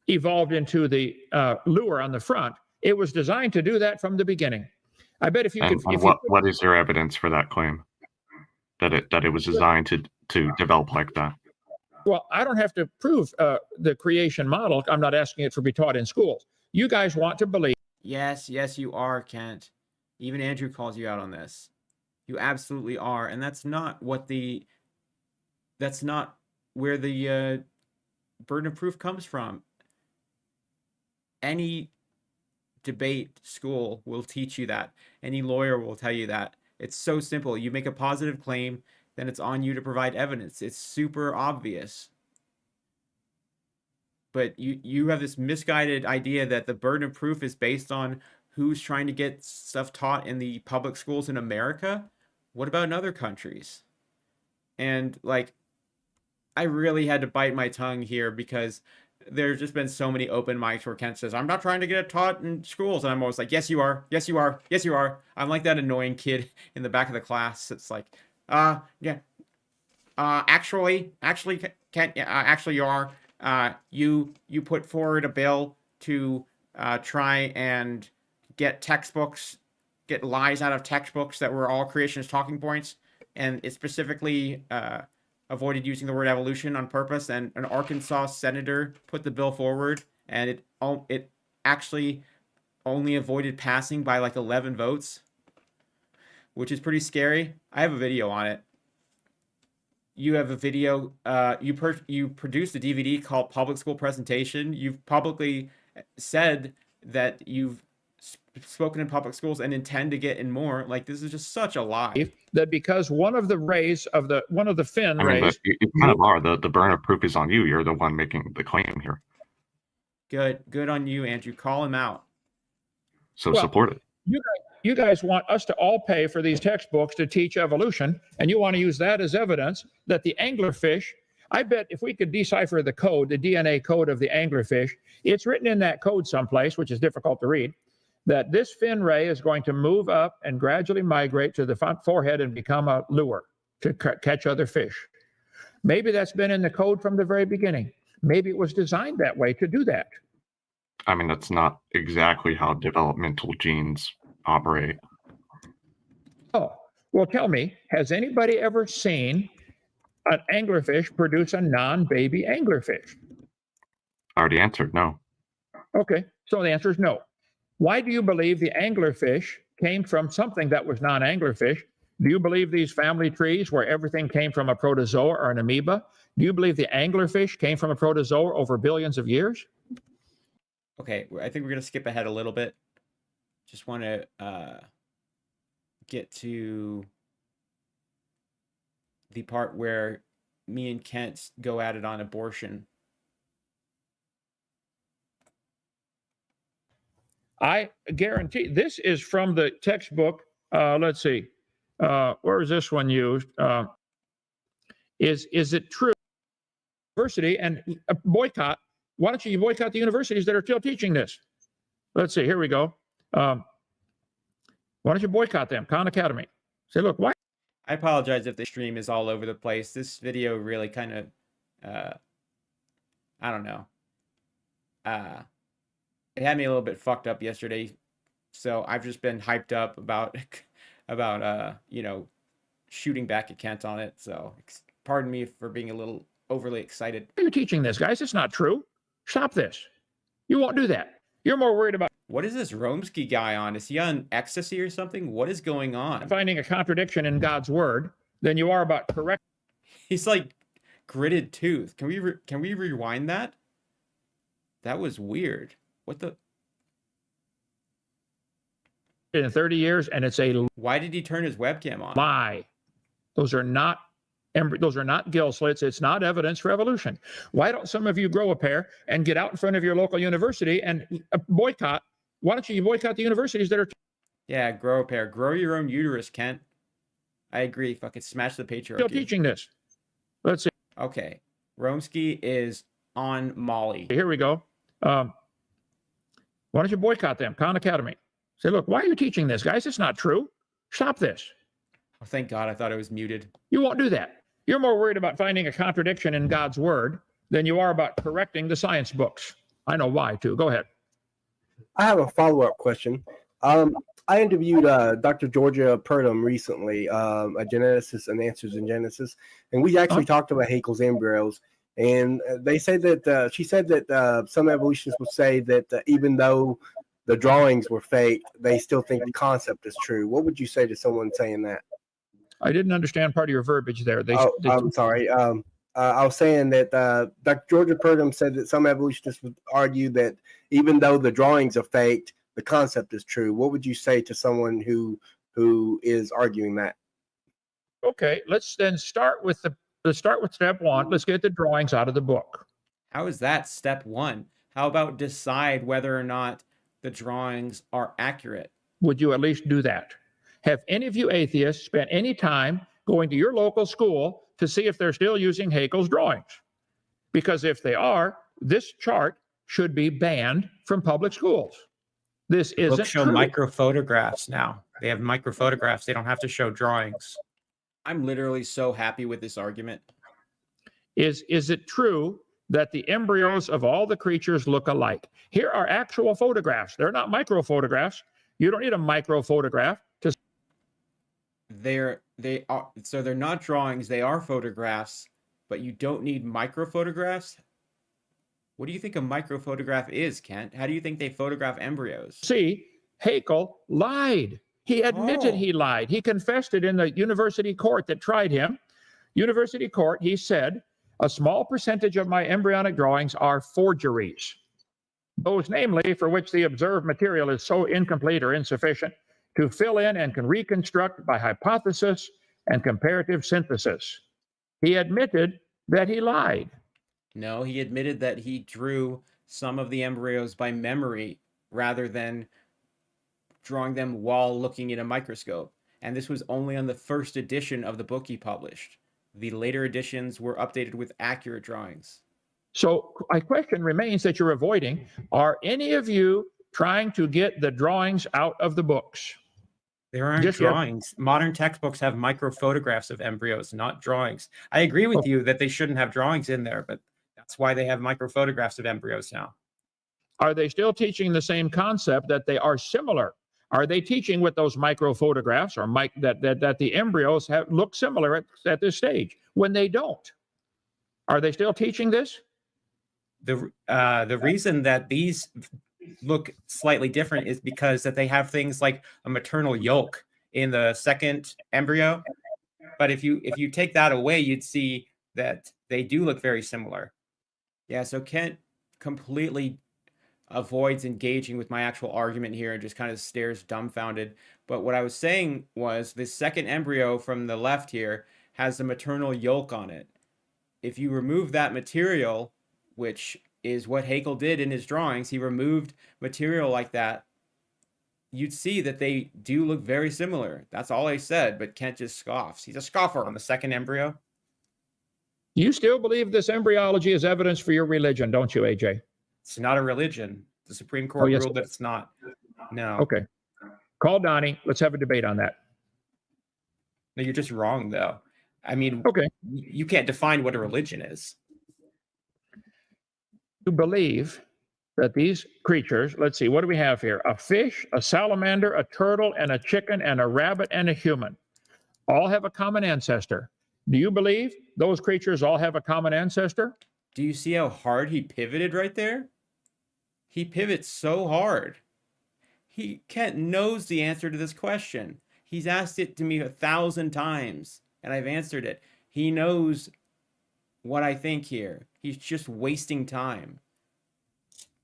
evolved into the lure on the front. It was designed to do that from the beginning. I bet if you could.
What is your evidence for that claim? That it was designed to develop like that?
Well, I don't have to prove the creation model. I'm not asking it to be taught in schools. You guys want to believe.
Yes, you are, Kent. Even Andrew calls you out on this. You absolutely are, and that's not where the burden of proof comes from. Any debate school will teach you that. Any lawyer will tell you that. It's so simple. You make a positive claim, then it's on you to provide evidence. It's super obvious. But you have this misguided idea that the burden of proof is based on who's trying to get stuff taught in the public schools in America. What about in other countries? And like, I really had to bite my tongue here because there's just been so many open mics where Kent says, I'm not trying to get it taught in schools. And I'm always like, yes, you are. Yes, you are. Yes, you are. I'm like that annoying kid in the back of the class. It's like, yeah. Actually, Kent, actually you are. You put forward a bill to try and get textbooks get lies out of textbooks that were all creationist talking points, and it specifically avoided using the word evolution on purpose. And an Arkansas senator put the bill forward, and it actually only avoided passing by like 11 votes, which is pretty scary. I have a video on it. You have a video. You produced a DVD called Public School Presentation. You've publicly said that you've spoken in public schools and intend to get in more. Like, this is just such a lie.
That because one of the fin
I mean,
rays.
you kind of are. The burden of proof is on you. You're the one making the claim here.
Good on you, Andrew. Call him out.
So
Well,
support it.
You guys want us to all pay for these textbooks to teach evolution, and you want to use that as evidence that the anglerfish, I bet if we could decipher the code, the DNA code of the anglerfish, it's written in that code someplace, which is difficult to read, that this fin ray is going to move up and gradually migrate to the front forehead and become a lure to catch other fish. Maybe that's been in the code from the very beginning. Maybe it was designed that way to do that.
I mean, that's not exactly how developmental genes operate.
Oh, well, tell me, has anybody ever seen an anglerfish produce a non-baby anglerfish?
I already answered no.
Okay, so the answer is no. Why do you believe the anglerfish came from something that was non-anglerfish? Do you believe these family trees where everything came from a protozoa or an amoeba? Do you believe the anglerfish came from a protozoa over billions of years?
Okay, I think we're going to skip ahead a little bit. Just want to get to the part where me and Kent go at it on abortion.
I guarantee this is from the textbook. Let's see. Where is this one used? Is it true? University and boycott. Why don't you boycott the universities that are still teaching this? Let's see. Here we go. Why don't you boycott them? Khan Academy. Say, look, why?
I apologize if the stream is all over the place. This video really kind of, I don't know. It had me a little bit fucked up yesterday, so I've just been hyped up about you know, shooting back at Kent on it. So pardon me for being a little overly excited.
Why are you teaching this, guys? It's not true. Stop this. You won't do that. You're more worried about
What is this Romsky guy on? Is he on ecstasy or something? What is going on?
finding a contradiction in God's word than you are about correcting
He's like gritted tooth. Can we rewind that? That was weird. What the?
in 30 years, and it's a
Why did he turn his webcam on?
lie. Those are not gill slits. It's not evidence for evolution. Why don't some of you grow a pair and get out in front of your local university and boycott? Why don't you boycott the universities that are
Yeah, grow a pair. Grow your own uterus, Kent. I agree. Fucking smash the
still
patriarchy.
teaching this? Let's see.
Okay. Romsky is on Molly.
Here we go. Why don't you boycott them? Khan Academy. Say, look, why are you teaching this, guys? It's not true. Stop this.
Oh, thank God. I thought it was muted.
You won't do that. You're more worried about finding a contradiction in God's word than you are about correcting the science books. I know why, too. Go ahead.
I have a follow-up question. I interviewed Dr. Georgia Purdom recently, a geneticist and Answers in Genesis, and we actually talked about Haeckel's embryos. And they say that she said that some evolutionists would say that even though the drawings were fake, they still think the concept is true. What would you say to someone saying that?
I didn't understand part of your verbiage there.
I'm sorry. I was saying that Dr. Georgia Purdom said that some evolutionists would argue that even though the drawings are faked, the concept is true. What would you say to someone who is arguing that?
Okay, let's then start with step one. Let's get the drawings out of the book.
How is that step one? How about decide whether or not the drawings are accurate?
Would you at least do that? Have any of you atheists spent any time going to your local school to see if they're still using Haeckel's drawings? Because if they are, this chart should be banned from public schools. This isn't
Books show
true.
micro photographs now. They have micro photographs. They don't have to show drawings. I'm literally so happy with this argument.
Is it true that the embryos of all the creatures look alike? Here are actual photographs. They're not micro photographs. You don't need a micro photograph to.
So they're not drawings, they are photographs, but you don't need micro photographs. What do you think a micro photograph is, Kent? How do you think they photograph embryos?
See, Haeckel lied. He admitted
Oh.
he lied. He confessed it in the university court that tried him. University court, he said, a small percentage of my embryonic drawings are forgeries. Those, namely, for which the observed material is so incomplete or insufficient to fill in and can reconstruct by hypothesis and comparative synthesis. He admitted that he lied.
No, he admitted that he drew some of the embryos by memory rather than drawing them while looking in a microscope. And this was only on the first edition of the book he published. The later editions were updated with accurate drawings.
So my question remains that you're avoiding. Are any of you trying to get the drawings out of the books?
There aren't
Just yet?
drawings. Modern textbooks have micro photographs of embryos, not drawings. I agree with you that they shouldn't have drawings in there, but that's why they have micro photographs of embryos now.
Are they still teaching the same concept that they are similar? Are they teaching with those micro photographs or that the embryos look similar at this stage when they don't? Are they still teaching this?
The reason that these look slightly different is because that they have things like a maternal yolk in the second embryo. But if you take that away, you'd see that they do look very similar. Yeah, so Kent completely avoids engaging with my actual argument here and just kind of stares dumbfounded. But what I was saying was the second embryo from the left here has the maternal yolk on it. If you remove that material, which is what Haeckel did in his drawings, he removed material like that, you'd see that they do look very similar. That's all I said, but Kent just scoffs. He's a scoffer on the second embryo.
You still believe this embryology is evidence for your religion, don't you, AJ?
It's not a religion. The Supreme Court
yes,
ruled that it's not. No.
Okay. Call Donnie. Let's have a debate on that.
No, you're just wrong, though. I mean,
okay,
you can't define what a religion is.
You believe that these creatures, let's see, what do we have here? A fish, a salamander, a turtle, and a chicken, and a rabbit, and a human all have a common ancestor. Do you believe those creatures all have a common ancestor?
Do you see how hard he pivoted right there? He pivots so hard. Kent knows the answer to this question. He's asked it to me 1,000 times, and I've answered it. He knows what I think here. He's just wasting time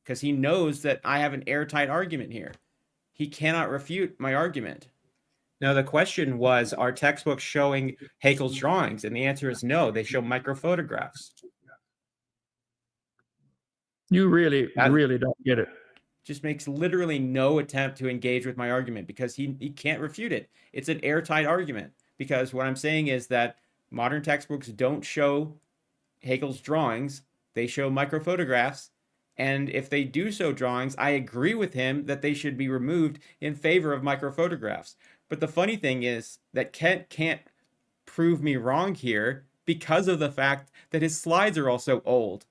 because he knows that I have an airtight argument here. He cannot refute my argument. Now, the question was, are textbooks showing Haeckel's drawings? And the answer is no, they show microphotographs.
You really don't get it.
Just makes literally no attempt to engage with my argument because he can't refute it. It's an airtight argument because what I'm saying is that modern textbooks don't show Haeckel's drawings. They show microphotographs. And if they do show drawings, I agree with him that they should be removed in favor of microphotographs. But the funny thing is that Kent can't prove me wrong here because of the fact that his slides are all so old.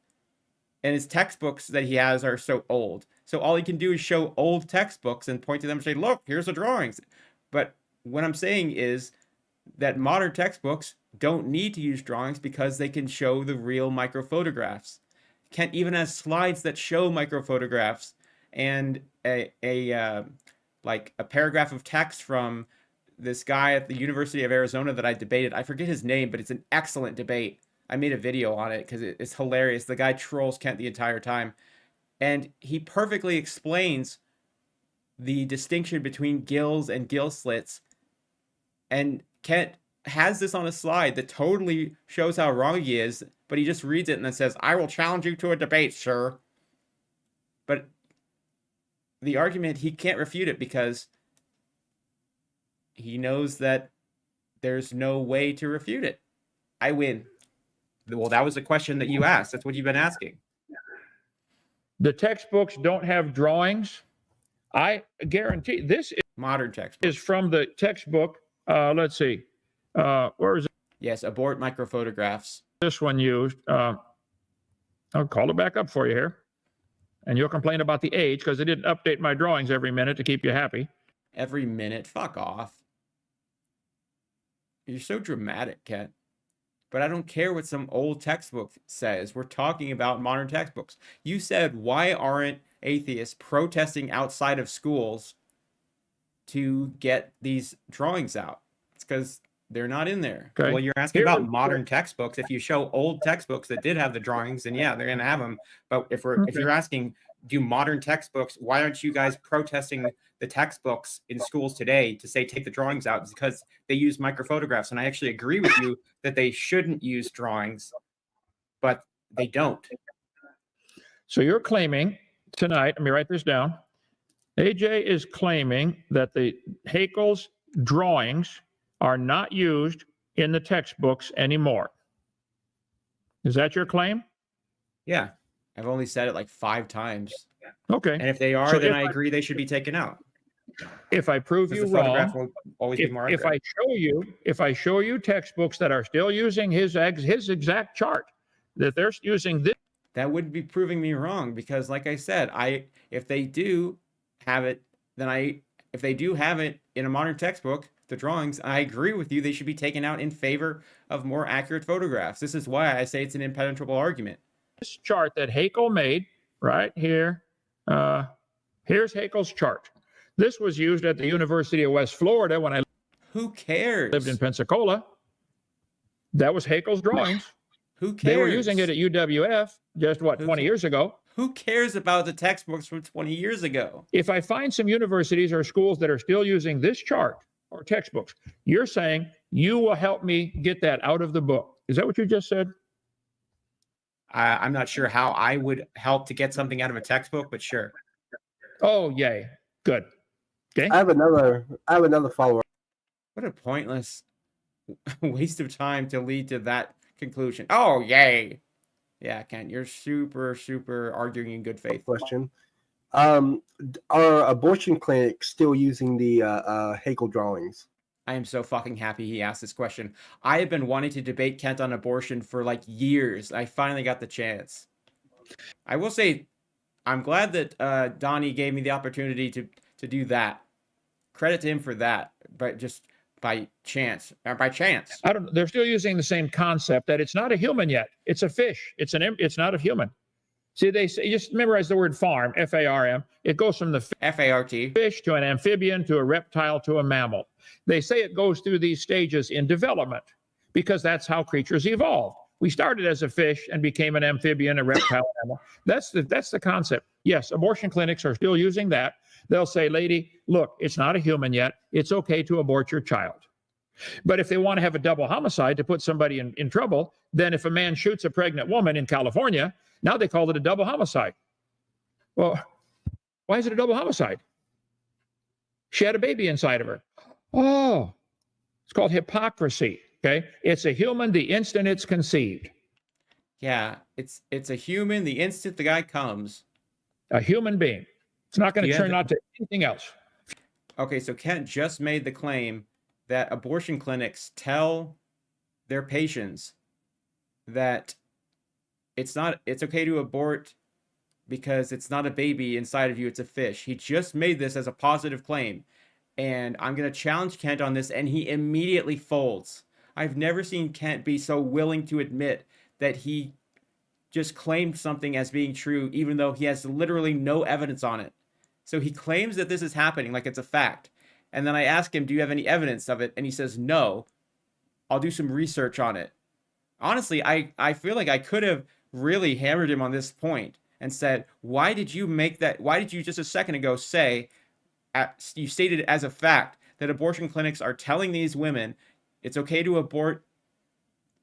And his textbooks that he has are so old. So all he can do is show old textbooks and point to them and say, look, here's the drawings. But what I'm saying is that modern textbooks don't need to use drawings because they can show the real microphotographs. Kent even has slides that show microphotographs and a paragraph of text from this guy at the University of Arizona that I debated. I forget his name, but it's an excellent debate. I made a video on it because it's hilarious. The guy trolls Kent the entire time. And he perfectly explains the distinction between gills and gill slits. And Kent has this on a slide that totally shows how wrong he is, but he just reads it and then says, I will challenge you to a debate, sir. But the argument, he can't refute it because he knows that there's no way to refute it. I win. Well, that was the question that you asked. That's what you've been asking.
The textbooks don't have drawings. I guarantee this is
modern textbook
is from the textbook. Let's see. Where is it?
Yes, abort microphotographs.
This one used. I'll call it back up for you here. And you'll complain about the age because they didn't update my drawings every minute to keep you happy.
every minute. Fuck off. You're so dramatic, Kent. But I don't care what some old textbook says. We're talking about modern textbooks. You said, why aren't atheists protesting outside of schools to get these drawings out? It's because they're not in there.
Okay.
Well, you're asking about modern textbooks. If you show old textbooks that did have the drawings, then yeah, they're gonna have them. But if you're asking, do modern textbooks, why aren't you guys protesting the textbooks in schools today to say take the drawings out? It's because they use microphotographs. And I actually agree with you that they shouldn't use drawings, but they don't.
So you're claiming tonight, let me write this down. AJ is claiming that the Haeckel's drawings are not used in the textbooks anymore. Is that your claim?
Yeah. I've only said it like 5 times.
Okay.
And if they are,
So
then
if
I agree they should be taken out.
If I prove
Because
you
the photograph
wrong,
will always be more
if
accurate.
I show you textbooks that are still using his exact chart, that they're using this.
That would be proving me wrong because, like I said, if they do have it, if they do have it in a modern textbook, the drawings, I agree with you, they should be taken out in favor of more accurate photographs. This is why I say it's an impenetrable argument.
This chart that Haeckel made right here, here's Haeckel's chart. This was used at the University of West Florida when I
Who cares?
lived in Pensacola. That was Haeckel's drawings.
Who cares?
They were using it at UWF just, 20 years ago.
Who cares about the textbooks from 20 years ago?
If I find some universities or schools that are still using this chart or textbooks, you're saying you will help me get that out of the book. Is that what you just said?
I'm not sure how I would help to get something out of a textbook, but sure.
Oh, yay. Good. Okay.
I have another follow-up.
What a pointless waste of time to lead to that conclusion. Oh, yay. Yeah, Ken, you're super, super arguing in good faith.
Question. Are abortion clinics still using the Haeckel drawings?
I am so fucking happy he asked this question. I have been wanting to debate Kent on abortion for like years. I finally got the chance. I will say, I'm glad that Donnie gave me the opportunity to do that. Credit to him for that, but just by chance. By chance.
I don't. They're still using the same concept that it's not a human yet. It's a fish. It's not a human. See, they say, just memorize the word farm, F-A-R-M. It goes from the
F-A-R-T.
fish to an amphibian to a reptile to a mammal. They say it goes through these stages in development because that's how creatures evolve. We started as a fish and became an amphibian, a reptile, mammal. That's the concept. Yes, abortion clinics are still using that. They'll say, lady, look, it's not a human yet. It's okay to abort your child. But if they want to have a double homicide to put somebody in trouble, then if a man shoots a pregnant woman in California, now they call it a double homicide. Well, why is it a double homicide? She had a baby inside of her. Oh, it's called hypocrisy. Okay, it's a human the instant it's conceived.
Yeah, it's a human the instant the guy comes.
A human being. It's not going to turn out to anything else.
Okay, so Kent just made the claim that abortion clinics tell their patients that it's okay to abort because it's not a baby inside of you, it's a fish. He just made this as a positive claim. And I'm going to challenge Kent on this, and he immediately folds. I've never seen Kent be so willing to admit that he just claimed something as being true, even though he has literally no evidence on it. So he claims that this is happening like it's a fact. And then I ask him, do you have any evidence of it? And he says, no. I'll do some research on it. Honestly, I feel like I could have really hammered him on this point and said, why did you make that? Why did you just a second ago say, you stated it as a fact that abortion clinics are telling these women it's okay to abort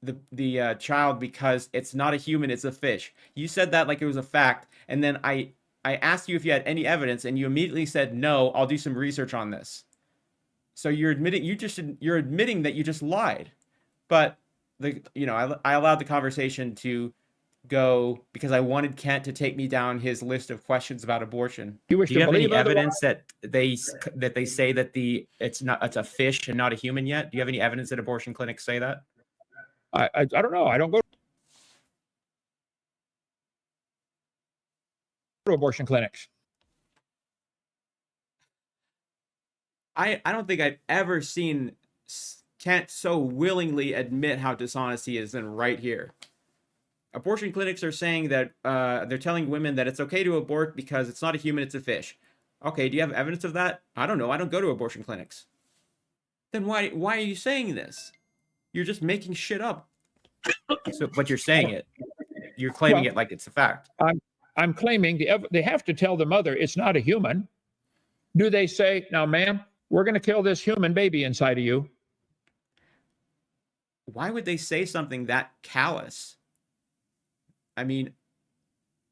the child because it's not a human, it's a fish. You said that like it was a fact. And then I asked you if you had any evidence and you immediately said, no, I'll do some research on this. So you're admitting that you just lied. But I allowed the conversation to go because I wanted Kent to take me down his list of questions about abortion. Do you have any evidence that they say that it's a fish and not a human yet? Do you have any evidence that abortion clinics say that?
I don't know. I don't go to abortion clinics.
I don't think I've ever seen Kent so willingly admit how dishonest he is than right here. Abortion clinics are saying that they're telling women that it's okay to abort because it's not a human, it's a fish. Okay, do you have evidence of that? I don't know. I don't go to abortion clinics. Then why are you saying this? You're just making shit up. So, but you're saying it. You're claiming it like it's a fact.
I'm claiming they have to tell the mother it's not a human. Do they say, now, ma'am, we're going to kill this human baby inside of you?
Why would they say something that callous? I mean,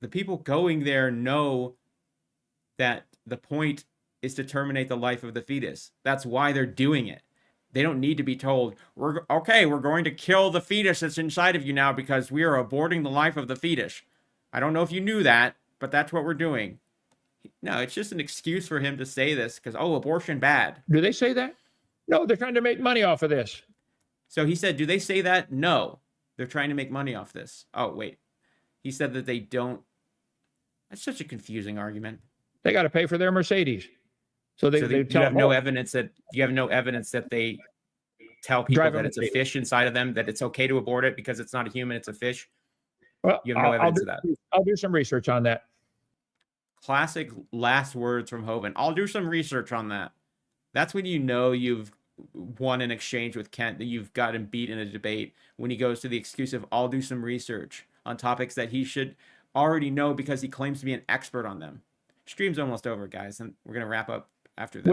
the people going there know that the point is to terminate the life of the fetus. That's why they're doing it. They don't need to be told, we're going to kill the fetus that's inside of you now because we are aborting the life of the fetus. I don't know if you knew that, but that's what we're doing. No, it's just an excuse for him to say this because, abortion bad.
Do they say that? No, they're trying to make money off of this.
So he said, do they say that? No, they're trying to make money off this. Oh, wait. He said that they don't. That's such a confusing argument.
They got to pay for their Mercedes. So they
you
tell
have no evidence that they tell people that it's a fish inside of them, that it's okay to abort it because it's not a human, it's a fish.
Well,
you have no evidence of that.
I'll do some research on that.
Classic last words from Hovind. I'll do some research on that. That's when you know you've won an exchange with Kent, that you've got him beat in a debate, when he goes to the excuse of I'll do some research on topics that he should already know because he claims to be an expert on them. Stream's almost over, guys, and we're going to wrap up after this.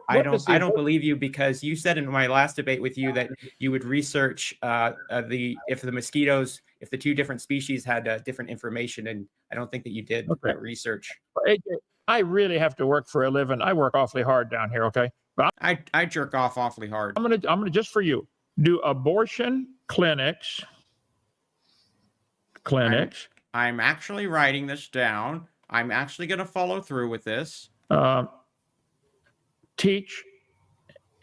I don't believe you because you said in my last debate with you that you would research if the two different species had different information, and I don't think that you did that research.
AJ, I really have to work for a living. I work awfully hard down here, okay? But
I jerk off awfully hard.
I'm gonna just for you do abortion clinics.
I'm actually writing this down. I'm actually going to follow through with this.
Teach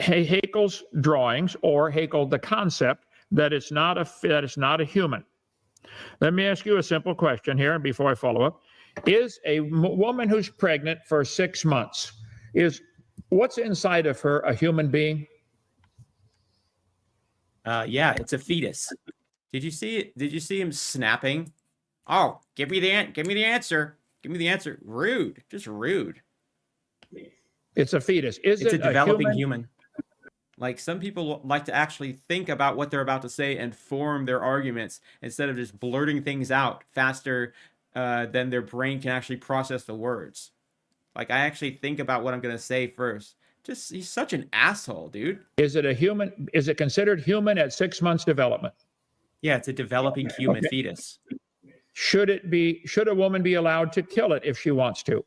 Haeckel's drawings or Haeckel the concept that it's not a human. Let me ask you a simple question here before I follow up. Is a woman who's pregnant for 6 months, is what's inside of her a human being?
Yeah, it's a fetus. Did you see it? Did you see him snapping? Oh, give me the answer. Give me the answer. Rude. Just rude.
It's a fetus. It's
a developing human. Like, some people like to actually think about what they're about to say and form their arguments instead of just blurting things out faster than their brain can actually process the words. Like, I actually think about what I'm going to say first. He's such an asshole, dude.
Is it a human? Is it considered human at 6 months development?
Yeah, it's a developing human fetus.
Should a woman be allowed to kill it if she wants to?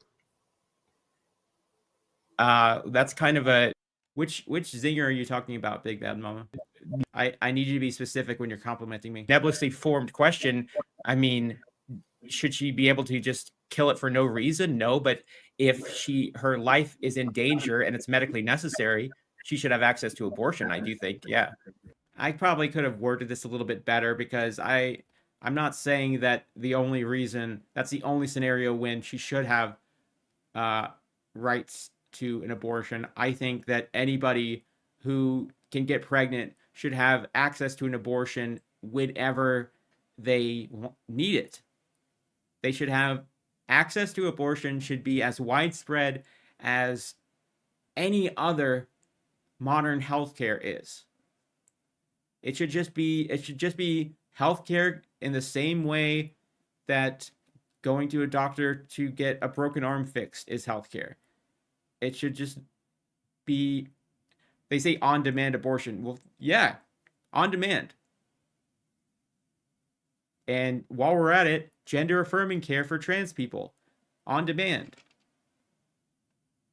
That's kind of a which zinger are you talking about, Big Bad Mama? I need you to be specific when you're complimenting me. Nebulously formed question. I mean, should she be able to just kill it for no reason? No, but if her life is in danger and it's medically necessary, she should have access to abortion, I do think. Yeah. I probably could have worded this a little bit better because I'm not saying that that's the only scenario when she should have rights to an abortion. I think that anybody who can get pregnant should have access to an abortion whenever they need it. They should have access to abortion, should be as widespread as any other modern healthcare is. It should just be healthcare in the same way that going to a doctor to get a broken arm fixed is healthcare. It should just be, they say on-demand abortion. Well, yeah, on demand. And while we're at it, gender-affirming care for trans people, on demand.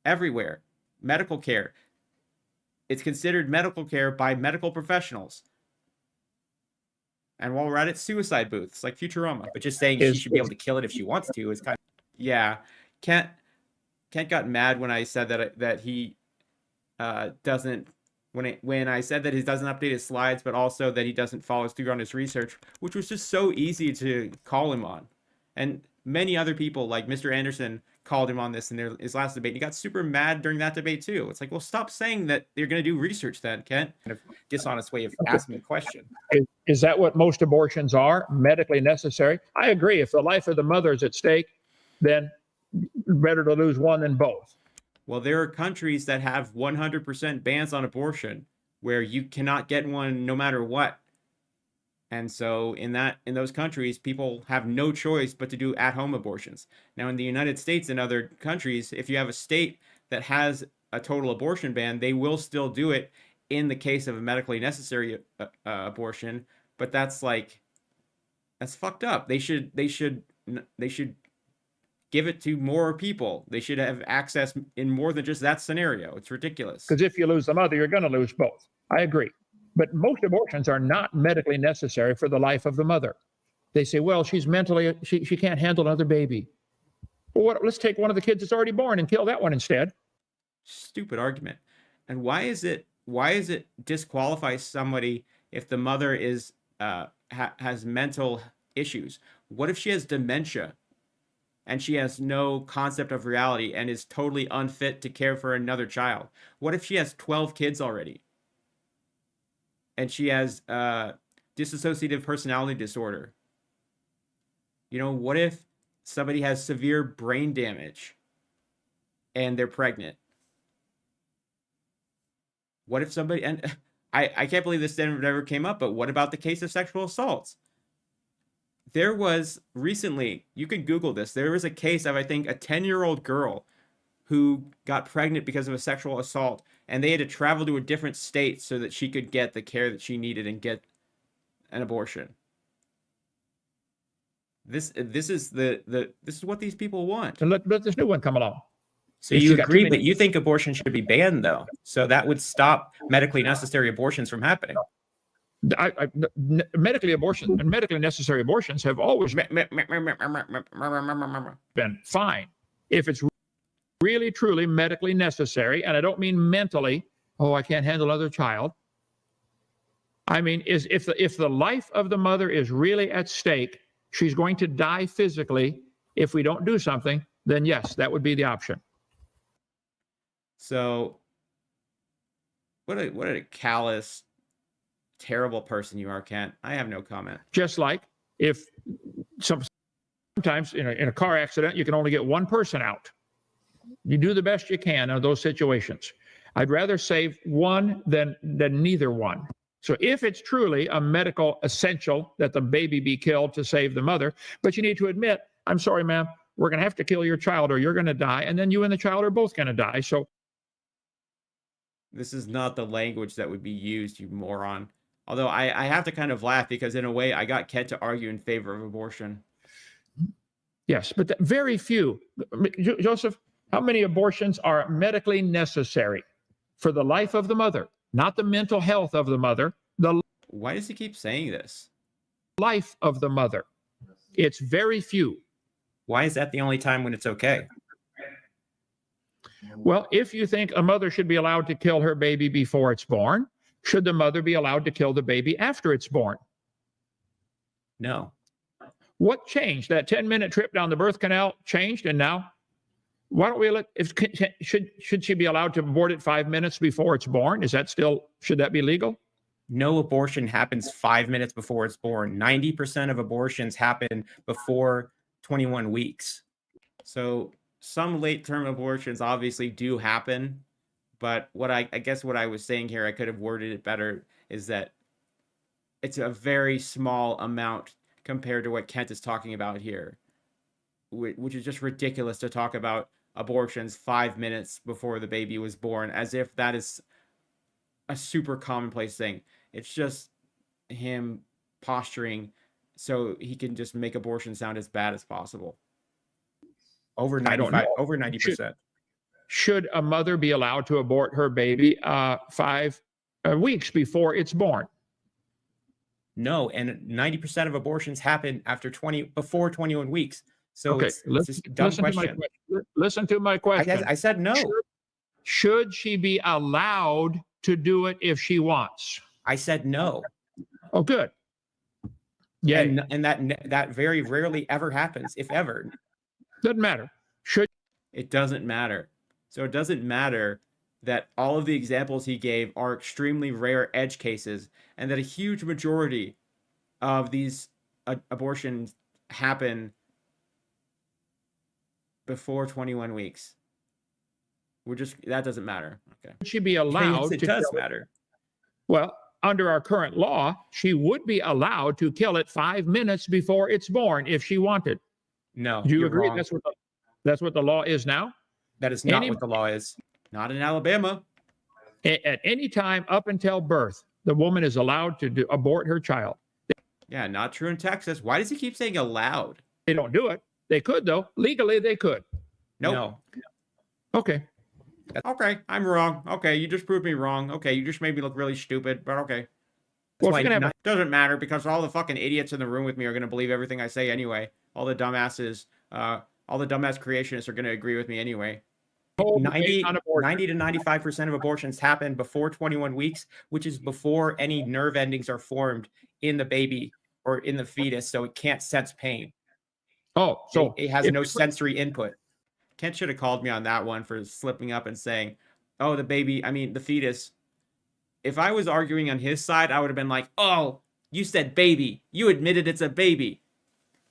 Everywhere. Medical care. It's considered medical care by medical professionals. And while we're at it, suicide booths, like Futurama. But just saying she should be able to kill it if she wants to is kind of... Yeah. Kent got mad when I said that he doesn't... When I said that he doesn't update his slides, but also that he doesn't follow through on his research, which was just so easy to call him on. And many other people, like Mr. Anderson, called him on this in his last debate. He got super mad during that debate too. It's like, well, stop saying that you're going to do research then, Kent. Kind of dishonest way of asking a question.
Is that what most abortions are? Medically necessary? I agree. If the life of the mother is at stake, then better to lose one than both.
Well, there are countries that have 100% bans on abortion where you cannot get one no matter what. And so in those countries, people have no choice but to do at-home abortions. Now, in the United States and other countries, if you have a state that has a total abortion ban, they will still do it in the case of a medically necessary abortion. But that's fucked up. They should give it to more people. They should have access in more than just that scenario. It's ridiculous.
Because if you lose the mother, you're going to lose both. I agree. But most abortions are not medically necessary for the life of the mother. They say, well, she's mentally, she can't handle another baby. Well, let's take one of the kids that's already born and kill that one instead.
Stupid argument. And why is it disqualify somebody if the mother is has mental issues? What if she has dementia and she has no concept of reality and is totally unfit to care for another child? What if she has 12 kids already? And she has dissociative personality disorder? What if somebody has severe brain damage and they're pregnant? What if somebody, and I can't believe this never came up, but what about the case of sexual assaults? There was recently, you can Google this, there was a case of, I think, a 10-year-old girl who got pregnant because of a sexual assault, and they had to travel to a different state so that she could get the care that she needed and get an abortion. This is what these people want.
And let this new one come along.
So you agree, but you think abortion should be banned, though. So that would stop medically necessary abortions from happening.
Medically necessary abortions have always been fine if it's really truly medically necessary. And I don't mean mentally, oh, I can't handle another child. I mean, if the life of the mother is really at stake, she's going to die physically. If we don't do something, then yes, that would be the option.
So what a callous, terrible person you are, Kent. I have no comment.
Just like if sometimes in a car accident, you can only get one person out. You do the best you can in those situations. I'd rather save one than neither one. So if it's truly a medical essential that the baby be killed to save the mother, but you need to admit, I'm sorry, ma'am, we're going to have to kill your child or you're going to die, and then you and the child are both going to die. So
this is not the language that would be used, you moron. Although I have to kind of laugh because in a way I got Kent to argue in favor of abortion.
Yes, but very few. Joseph, how many abortions are medically necessary for the life of the mother, not the mental health of the mother, the
Why does he keep saying this?
life of the mother? It's very few.
Why is that the only time when it's okay?
Well, if you think a mother should be allowed to kill her baby before it's born, should the mother be allowed to kill the baby after it's born?
No.
What changed? That 10-minute trip down the birth canal changed, and now why don't we should she be allowed to abort it 5 minutes before it's born? Should that be legal?
No abortion happens 5 minutes before it's born. 90% of abortions happen before 21 weeks. So some late-term abortions obviously do happen, but I guess what I was saying here, I could have worded it better, is that it's a very small amount compared to what Kent is talking about here, which is just ridiculous to talk about abortions 5 minutes before the baby was born, as if that is a super commonplace thing. It's just him posturing so he can just make abortion sound as bad as possible. Over 90%.
Should a mother be allowed to abort her baby 5 weeks before it's born?
No, and 90% of abortions happen before 21 weeks. So
okay,
it's just a dumb question.
Listen to my question.
I said no.
Should she be allowed to do it if she wants?
I said no.
Oh, good. Yeah,
and that very rarely ever happens, if ever.
doesn't matter. Should
It doesn't matter. So it doesn't matter that all of the examples he gave are extremely rare edge cases, and that a huge majority of these abortions happen before 21 weeks. That doesn't matter. Okay.
she be
Yes,
allowed
it
to
does
kill it?
matter.
Well, under our current law, she would be allowed to kill it 5 minutes before it's born if she wanted.
No,
Do you
you're
agree
wrong.
that's what the law is now?
That is not what the law is. Not in Alabama.
At any time up until birth, the woman is allowed to abort her child.
Yeah, not true in Texas. Why does he keep saying allowed?
They don't do it. They could, though. Legally, they could.
Nope.
No. Okay.
Okay, I'm wrong. Okay, you just proved me wrong. Okay, you just made me look really stupid, but okay.
Well,
Why doesn't matter because all the fucking idiots in the room with me are going to believe everything I say anyway. All the dumbasses, all the dumbass creationists are going to agree with me anyway. 90 to 95% of abortions happen before 21 weeks, which is before any nerve endings are formed in the baby or in the fetus, so it can't sense pain.
Oh, so
it has no sensory input. Kent should have called me on that one for slipping up and saying, oh, the fetus. If I was arguing on his side, I would have been like, oh, you said baby. You admitted it's a baby.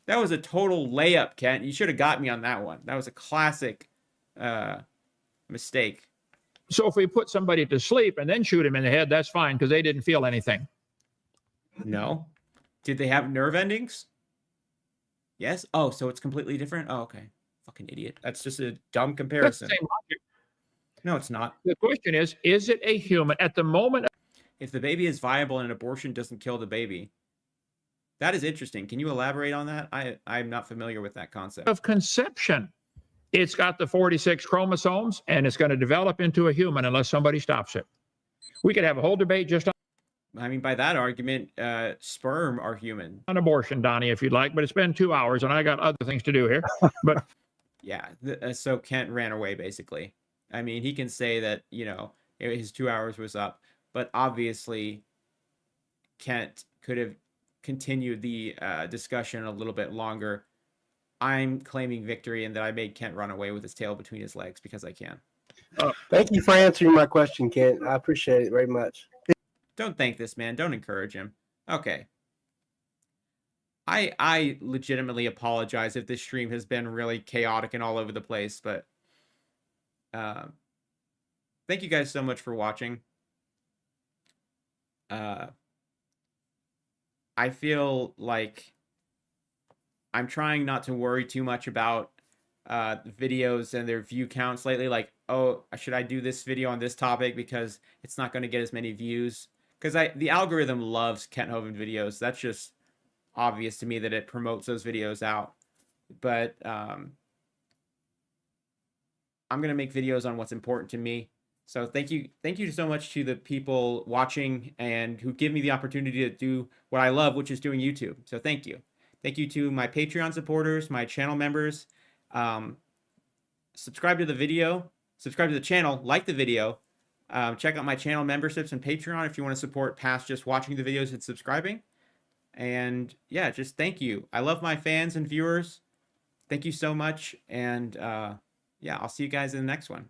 That was a total layup, Kent. You should have got me on that one. That was a classic mistake.
So if we put somebody to sleep and then shoot him in the head, that's fine because they didn't feel anything.
No. Did they have nerve endings? Yes. Oh, so it's completely different? Oh, okay. Fucking idiot. That's just a dumb comparison.
That's the same logic.
No, it's not.
The question is it a human at the moment?
If the baby is viable and an abortion doesn't kill the baby, that is interesting. Can you elaborate on that? I'm not familiar with that concept.
Of conception. It's got the 46 chromosomes and it's going to develop into a human unless somebody stops it. We could have a whole debate just on.
I mean, by that argument, sperm are human.
On abortion, Donnie, if you'd like, but it's been 2 hours and I got other things to do here. But
yeah, so Kent ran away, basically. I mean, he can say that, his 2 hours was up, but obviously Kent could have continued the discussion a little bit longer. I'm claiming victory in that I made Kent run away with his tail between his legs because I can.
Thank you for answering my question, Kent. I appreciate it very much.
Don't thank this man. Don't encourage him. Okay. I legitimately apologize if this stream has been really chaotic and all over the place, but thank you guys so much for watching. I feel like I'm trying not to worry too much about videos and their view counts lately. Like, oh, should I do this video on this topic because it's not going to get as many views? Because the algorithm loves Kent Hovind videos. That's just obvious to me that it promotes those videos out. But I'm going to make videos on what's important to me. So thank you so much to the people watching and who give me the opportunity to do what I love, which is doing YouTube. So thank you. Thank you to my Patreon supporters, my channel members. Subscribe to the video, subscribe to the channel, like the video. Check out my channel memberships and Patreon if you want to support past just watching the videos and subscribing. And yeah, just thank you. I love my fans and viewers. Thank you so much. And yeah, I'll see you guys in the next one.